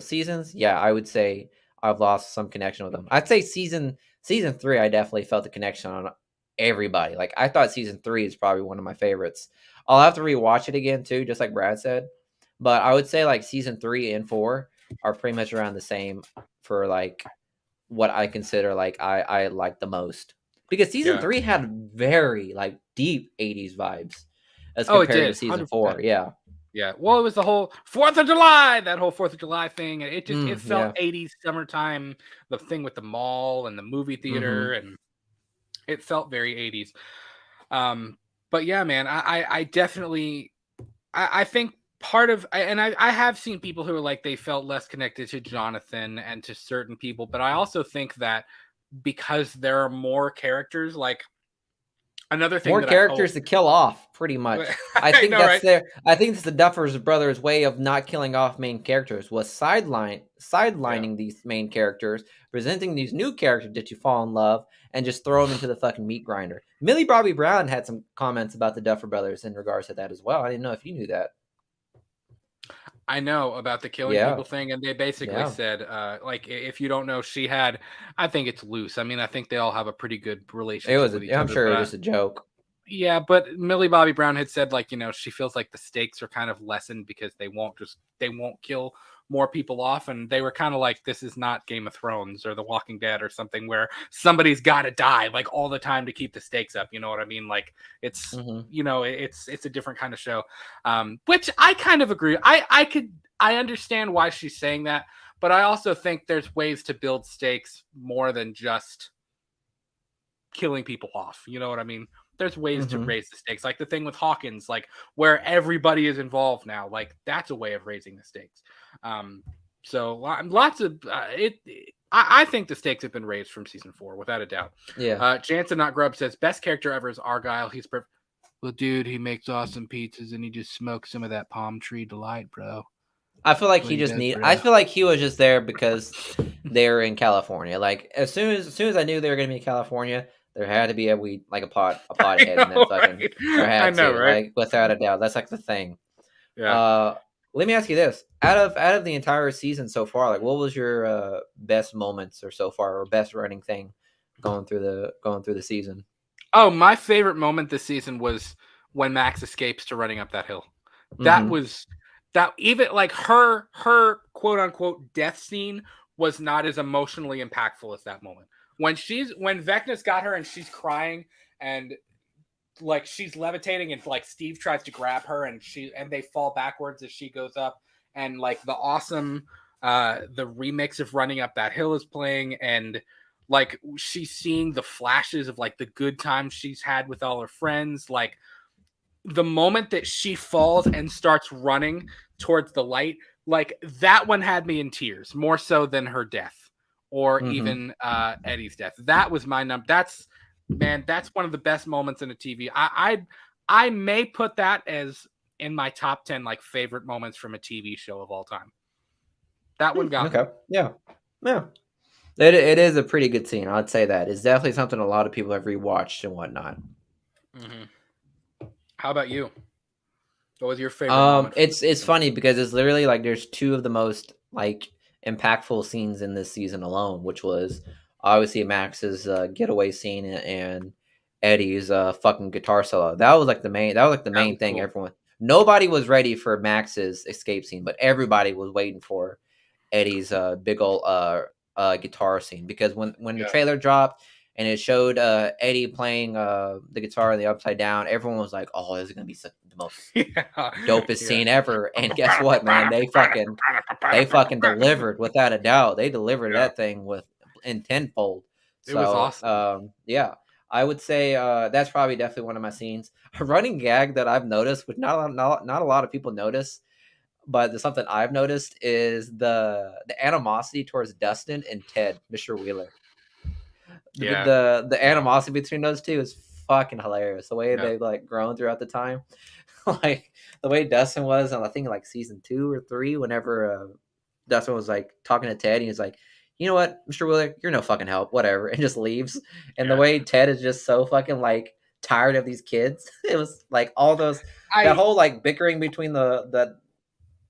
[SPEAKER 2] seasons, yeah, I would say I've lost some connection with them. I'd say season 3, I definitely felt the connection on everybody. Like I thought season 3 is probably one of my favorites. I'll have to rewatch it again too, just like Brad said. But I would say like season 3 and 4 are pretty much around the same for like what I consider like I like the most. because season 3 had very like deep 80s vibes as
[SPEAKER 1] Oh, it
[SPEAKER 2] compared to
[SPEAKER 1] did.
[SPEAKER 2] season
[SPEAKER 1] 100%.
[SPEAKER 2] 4. Yeah.
[SPEAKER 1] Yeah. Well, it was the whole 4th of July, that whole 4th of July thing. And it felt
[SPEAKER 2] Yeah.
[SPEAKER 1] 80s summertime, the thing with the mall and the movie theater. And it felt very 80s. But yeah, man, I definitely, I think part of, and I have seen people who are like, they felt less connected to Jonathan and to certain people. But I also think that because there are more characters, like, another thing
[SPEAKER 2] More
[SPEAKER 1] that I hope.
[SPEAKER 2] characters to kill off, pretty much. I
[SPEAKER 1] I
[SPEAKER 2] think
[SPEAKER 1] know,
[SPEAKER 2] that's
[SPEAKER 1] right?
[SPEAKER 2] their. I think it's the Duffers brothers' way of not killing off main characters was
[SPEAKER 1] Yeah.
[SPEAKER 2] sidelining these main characters, presenting these new characters that you fall in love, and just throw them into the fucking meat grinder. Millie Bobby Brown had some comments about the Duffer brothers in regards to that as well. I didn't know if you knew that.
[SPEAKER 1] I know about the killing
[SPEAKER 2] Yeah,
[SPEAKER 1] people thing, and they basically
[SPEAKER 2] yeah.
[SPEAKER 1] said, like, if you don't know, she had. I think it's loose. I mean, I think they all have a pretty good
[SPEAKER 2] It was.
[SPEAKER 1] relationship with each
[SPEAKER 2] I'm
[SPEAKER 1] other,
[SPEAKER 2] sure it
[SPEAKER 1] but
[SPEAKER 2] was just a joke.
[SPEAKER 1] yeah, but Millie Bobby Brown had said, like, she feels like the stakes are kind of lessened because they won't kill more people off, and they were kind of like, this is not Game of Thrones or The Walking Dead or something where somebody's got to die like all the time to keep the stakes up. You know what I mean? Like, it's it's a different kind of show, which I kind of agree. I understand why she's saying that, but I also think there's ways to build stakes more than just killing people off. You know what I mean? There's ways to raise the stakes, like the thing with Hawkins, like where everybody is involved now. Like that's a way of raising the stakes. So lots of it. I think the stakes have been raised from season 4 without a doubt.
[SPEAKER 2] Yeah.
[SPEAKER 1] Jansen Not Grub says best character ever is Argyle. He's perfect. Well, dude, he makes awesome pizzas and he just smokes some of that palm tree delight, bro.
[SPEAKER 2] I feel like I feel like he was just there because they were in California. Like as soon as I knew they were going to be in California, there had to be a pothead in that fucking.
[SPEAKER 1] Right?
[SPEAKER 2] There had
[SPEAKER 1] I know,
[SPEAKER 2] to,
[SPEAKER 1] right?
[SPEAKER 2] like, without a doubt. That's like the thing.
[SPEAKER 1] Yeah.
[SPEAKER 2] Let me ask you this: out of the entire season so far, like, what was your best moments or so far, or best running thing going through the season?
[SPEAKER 1] Oh, my favorite moment this season was when Max escapes to running up that hill. That was that, even like her quote unquote death scene was not as emotionally impactful as that moment. When Vecna's got her and she's crying and like she's levitating and like Steve tries to grab her and they fall backwards as she goes up, and like the awesome the remix of Running Up That Hill is playing, and like she's seeing the flashes of like the good times she's had with all her friends. Like the moment that she falls and starts running towards the light, like that one had me in tears more so than her death or even Eddie's death. That was my number. That's one of the best moments in a TV. I may put that as in my top 10 like favorite moments from a TV show of all time. That one got me.
[SPEAKER 2] Yeah. It is a pretty good scene. I'd say that it's definitely something a lot of people have rewatched and whatnot.
[SPEAKER 1] How about you? What was your favorite moment?
[SPEAKER 2] It's funny because it's literally like there's two of the most like impactful scenes in this season alone, which was obviously Max's getaway scene and Eddie's fucking guitar solo. That was like the main thing. Cool. Nobody was ready for Max's escape scene, but everybody was waiting for Eddie's big old guitar scene, because when the trailer dropped and it showed Eddie playing the guitar in the upside down, everyone was like, "Oh, this is gonna be the most dopest scene ever." And guess what, man? They fucking delivered without a doubt. They delivered that thing in tenfold. So,
[SPEAKER 1] it was awesome.
[SPEAKER 2] Yeah, I would say that's probably definitely one of my scenes. A running gag that I've noticed, which not a lot of people notice, but there's something I've noticed, is the animosity towards Dustin and Ted, Mr. Wheeler. The animosity between those two is fucking hilarious. The way they've like grown throughout the time, like the way Dustin was on, I think, like season 2 or 3, whenever Dustin was like talking to Ted, and he's like, "You know what, Mr. Wheeler, you're no fucking help, whatever," and just leaves. And the way Ted is just so fucking like tired of these kids. It was like all those that whole like bickering between the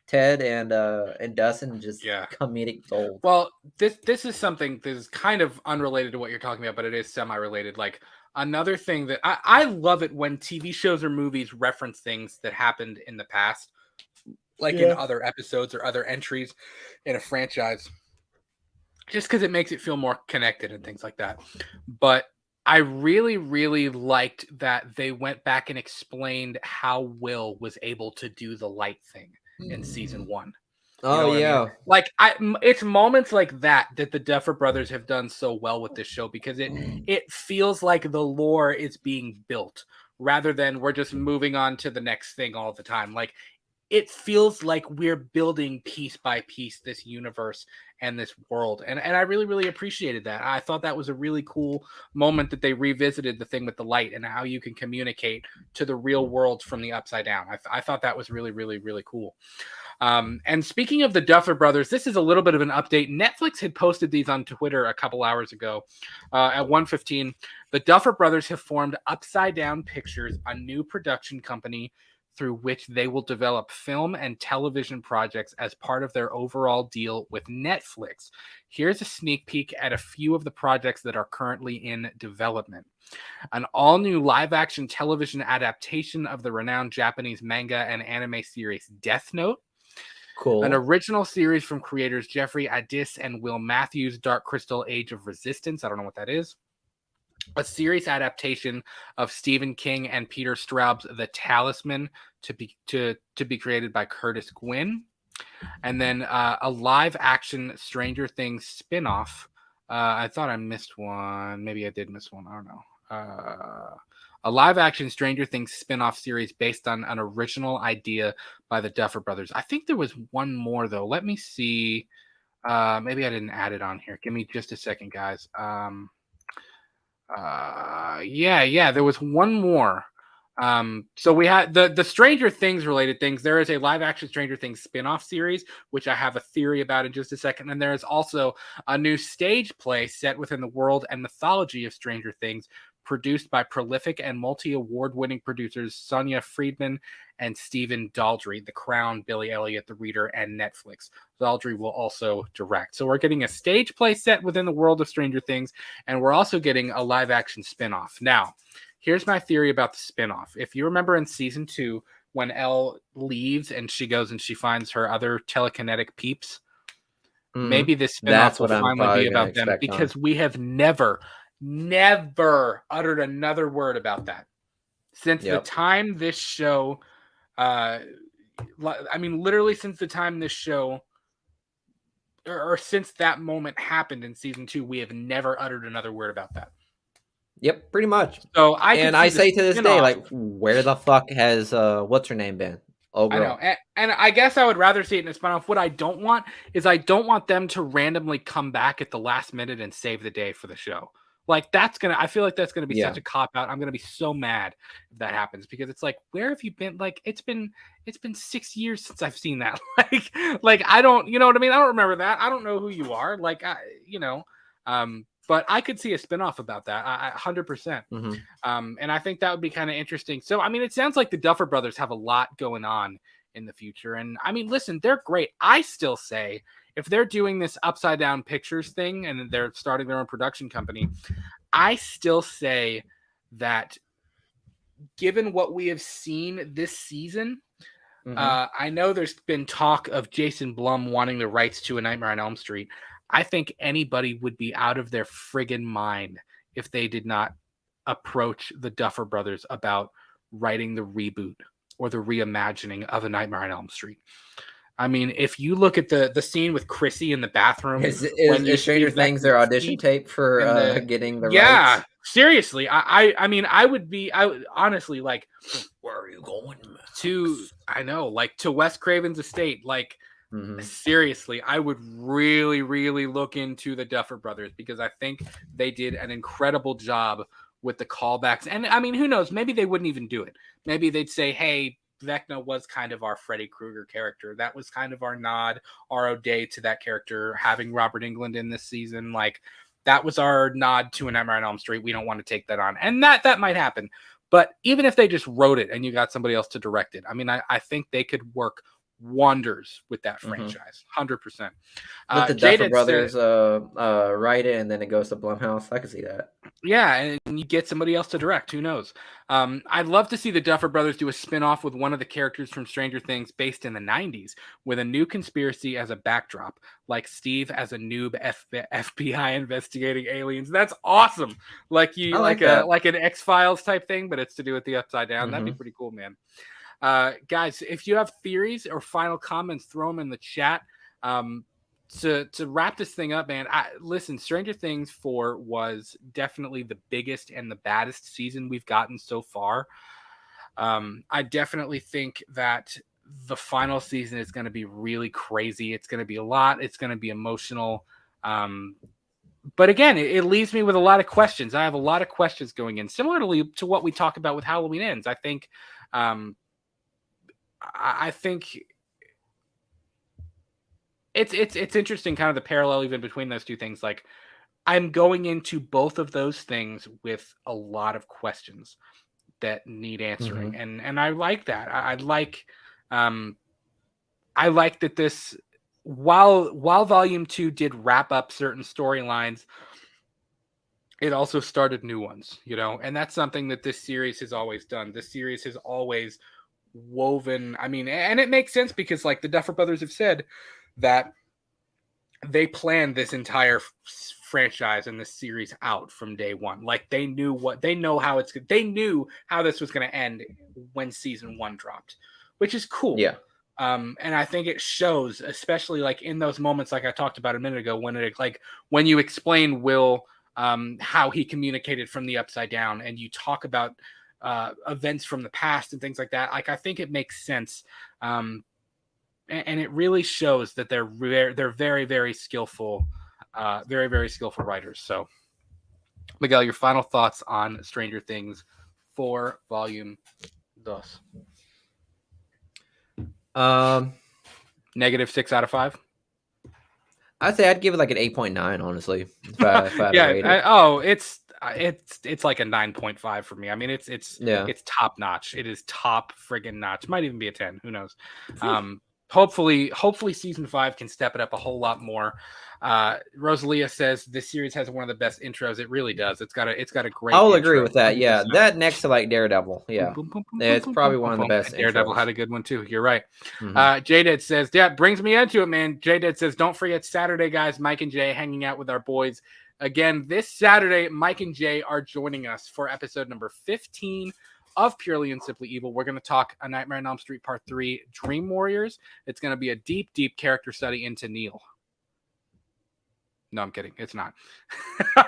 [SPEAKER 2] Ted and Dustin, just comedic gold.
[SPEAKER 1] Well, this is something that is kind of unrelated to what you're talking about, but it is semi-related. Like another thing that I love it when TV shows or movies reference things that happened in the past, like in other episodes or other entries in a franchise, just because it makes it feel more connected and things like that. But I really, really liked that they went back and explained how Will was able to do the light thing in season 1. You know what I mean? Like it's moments like that the Duffer Brothers have done so well with this show, because it feels like the lore is being built rather than we're just moving on to the next thing all the time. Like it feels like we're building piece by piece this universe and this world. And I really, really appreciated that. I thought that was a really cool moment that they revisited the thing with the light and how you can communicate to the real world from the upside down. I thought that was really, really, really cool. And speaking of the Duffer Brothers, this is a little bit of an update. Netflix had posted these on Twitter a couple hours ago at 1:15. The Duffer Brothers have formed Upside Down Pictures, a new production company through which they will develop film and television projects as part of their overall deal with Netflix. Here's a sneak peek at a few of the projects that are currently in development. An all-new live-action television adaptation of the renowned Japanese manga and anime series Death Note.
[SPEAKER 2] Cool.
[SPEAKER 1] An original series from creators Jeffrey Addis and Will Matthews, Dark Crystal Age of Resistance. I don't know what that is. A series adaptation of Stephen King and Peter Straub's The Talisman to be created by Curtis Gwynn. And then a live-action Stranger Things spinoff. I thought I missed one. Maybe I did miss one. I don't know. A live-action Stranger Things spin-off series based on an original idea by the Duffer Brothers. I think there was one more, though. Let me see. Maybe I didn't add it on here. Give me just a second, guys. Yeah, there was one more. So we had the Stranger Things related things. There is a live-action Stranger Things spin-off series, which I have a theory about in just a second. And there is also a new stage play set within the world and mythology of Stranger Things, produced by prolific and multi-award-winning producers Sonia Friedman and Stephen Daldry, The Crown, Billy Elliot, The Reader, and Netflix. Daldry will also direct. So we're getting a stage play set within the world of Stranger Things, and we're also getting a live-action spinoff. Now, here's my theory about the spinoff. If you remember in season 2, when Elle leaves and she goes and she finds her other telekinetic peeps, maybe this spinoff will finally be about them, because we have never uttered another word about that since the time this show literally since the time this show or since that moment happened in season 2, we have never uttered another word about that.
[SPEAKER 2] Yep, pretty much.
[SPEAKER 1] So I
[SPEAKER 2] say to this day, like, where the fuck has what's her name been? Oh, girl.
[SPEAKER 1] I know, and I guess I would rather see it in a spinoff. What I don't want is I don't want them to randomly come back at the last minute and save the day for the show. Like I feel like that's gonna be such a cop out. I'm gonna be so mad if that happens, because it's like, where have you been? Like it's been 6 years since I've seen that. like I don't, you know what I mean? I don't remember that. I don't know who you are. Like but I could see a spinoff about that. 100%. And I think that would be kind of interesting. So I mean, it sounds like the Duffer Brothers have a lot going on in the future. And I mean, listen, they're great. I still say, if they're doing this Upside Down Pictures thing and they're starting their own production company, I still say that given what we have seen this season, I know there's been talk of Jason Blum wanting the rights to A Nightmare on Elm Street. I think anybody would be out of their friggin' mind if they did not approach the Duffer Brothers about writing the reboot or the reimagining of A Nightmare on Elm Street. I mean, if you look at the scene with Chrissy in the bathroom,
[SPEAKER 2] is Stranger Things their audition tape for getting the rights?
[SPEAKER 1] Yeah, seriously. I mean, I would honestly, like,
[SPEAKER 2] where are you going
[SPEAKER 1] to Wes Craven's estate, like. Seriously, I would really, really look into the Duffer Brothers, because I think they did an incredible job with the callbacks. And I mean, who knows? Maybe they wouldn't even do it. Maybe they'd say, hey, Vecna was kind of our Freddy Krueger character. That was kind of our nod, our ode to that character, having Robert Englund in this season. Like, that was our nod to A Nightmare on Elm Street. We don't want to take that on. And that might happen. But even if they just wrote it and you got somebody else to direct it, I mean, I think they could work wonders with that franchise. 100%.
[SPEAKER 2] Let the Duffer Brothers write it and then it goes to Blumhouse. I can see that.
[SPEAKER 1] Yeah, and you get somebody else to direct. Who knows? I'd love to see the Duffer Brothers do a spin-off with one of the characters from Stranger Things based in the 90s with a new conspiracy as a backdrop, like Steve as a noob FBI investigating aliens. That's awesome. Like
[SPEAKER 2] I
[SPEAKER 1] you
[SPEAKER 2] like that.
[SPEAKER 1] like an X-Files type thing, but it's to do with the Upside Down. That'd be
[SPEAKER 2] Mm-hmm.
[SPEAKER 1] pretty cool, man. Guys, if you have theories or final comments, throw them in the chat. To wrap this thing up, man, listen, Stranger Things 4 was definitely the biggest and the baddest season we've gotten so far. I definitely think that the final season is going to be really crazy. It's going to be a lot. It's going to be emotional. But again, it leaves me with a lot of questions. I have a lot of questions going in, similarly to what we talk about with Halloween Ends. I think it's interesting, kind of the parallel even between those two things. Like, I'm going into both of those things with a lot of questions that need answering, and I like that. I like that this, while Volume 2 did wrap up certain storylines, it also started new ones, and that's something that this series has always done. This series has always woven, and it makes sense because, like, the Duffer Brothers have said that they planned this entire franchise and this series out from day one. Like, they knew how this was going to end when season 1 dropped, which is cool.
[SPEAKER 2] Yeah.
[SPEAKER 1] And I think it shows, especially like in those moments, like I talked about a minute ago, when you explain Will, how he communicated from the Upside Down, and you talk about events from the past and things like that. Like, I think it makes sense. And it really shows that they're very, very skillful, very, very skillful writers. So, Miguel, your final thoughts on Stranger Things 4 Volume 2? -6 out of 5.
[SPEAKER 2] I'd say I'd give it like an 8.9, honestly. If I had to rate it.
[SPEAKER 1] It's like a 9.5 for me. I mean, it's top notch. It is top friggin' notch. Might even be a 10. Who knows? Hopefully season 5 can step it up a whole lot more. Rosalia says this series has one of the best intros. It really does. It's got a great.
[SPEAKER 2] I'll
[SPEAKER 1] intro.
[SPEAKER 2] agree with that. Yeah, that next to like Daredevil. Yeah, it's probably one of the best.
[SPEAKER 1] Daredevil had a good one too. You're right.
[SPEAKER 2] Mm-hmm.
[SPEAKER 1] J-Dead says, yeah, brings me into it, man. J-Dead says, don't forget Saturday, guys. Mike and Jay hanging out with our boys again this Saturday. Mike and Jay are joining us for episode number 15 of Purely and Simply Evil. We're going to talk A Nightmare on Elm Street Part 3, Dream Warriors. It's going to be a deep, deep character study into Neil. No, I'm kidding. It's not.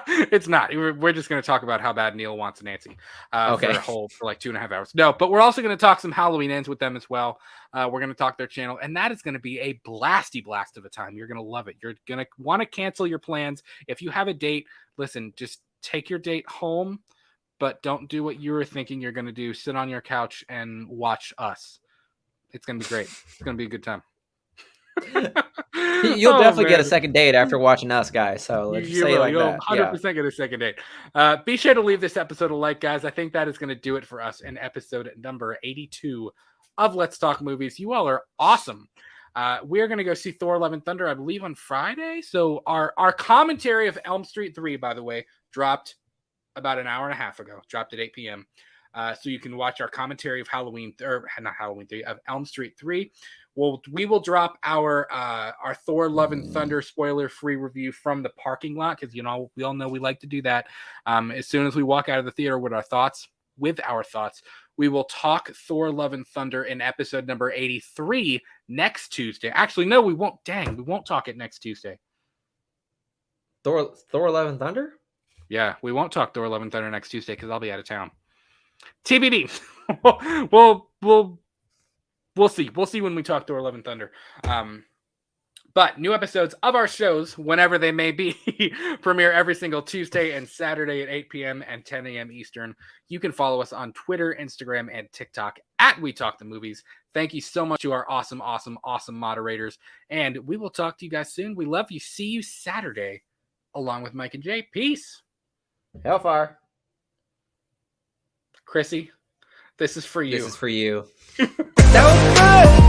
[SPEAKER 1] It's not. We're just going to talk about how bad Neil wants Nancy for like 2.5 hours. No, but we're also going to talk some Halloween Ends with them as well. We're going to talk their channel, and that is going to be a blasty blast of a time. You're going to love it. You're going to want to cancel your plans. If you have a date, listen, just take your date home, but don't do what you were thinking you're going to do. Sit on your couch and watch us. It's going to be great. It's going to be a good time.
[SPEAKER 2] You'll definitely get a second date after watching us, guys. So let's say it like
[SPEAKER 1] you'll
[SPEAKER 2] that.
[SPEAKER 1] 100% get a second date. Be sure to leave this episode a like, guys. I think that is going to do it for us in episode number 82 of Let's Talk Movies. You all are awesome. We are going to go see Thor: Love and Thunder, I believe, on Friday. So our commentary of Elm Street 3, by the way, dropped about an hour and a half ago. Dropped at 8 p.m. So you can watch our commentary of of Elm Street 3. We will drop our Thor: Love and Thunder spoiler-free review from the parking lot, because we all know we like to do that. As soon as we walk out of the theater with our thoughts, we will talk Thor: Love and Thunder in episode number 83 next Tuesday. Actually, no, we won't. Dang, we won't talk it next Tuesday.
[SPEAKER 2] Thor: Love and Thunder?
[SPEAKER 1] Yeah, we won't talk Thor: Love and Thunder next Tuesday because I'll be out of town. TBD. We'll see. We'll see when we talk Thor: Love and Thunder. But new episodes of our shows, whenever they may be, premiere every single Tuesday and Saturday at 8 p.m. and 10 a.m. Eastern. You can follow us on Twitter, Instagram, and TikTok at We Talk the Movies. Thank you so much to our awesome, awesome, awesome moderators. And we will talk to you guys soon. We love you. See you Saturday along with Mike and Jay. Peace.
[SPEAKER 2] Hellfire.
[SPEAKER 1] Chrissy, this is for you.
[SPEAKER 2] This is for you.
[SPEAKER 4] That was good.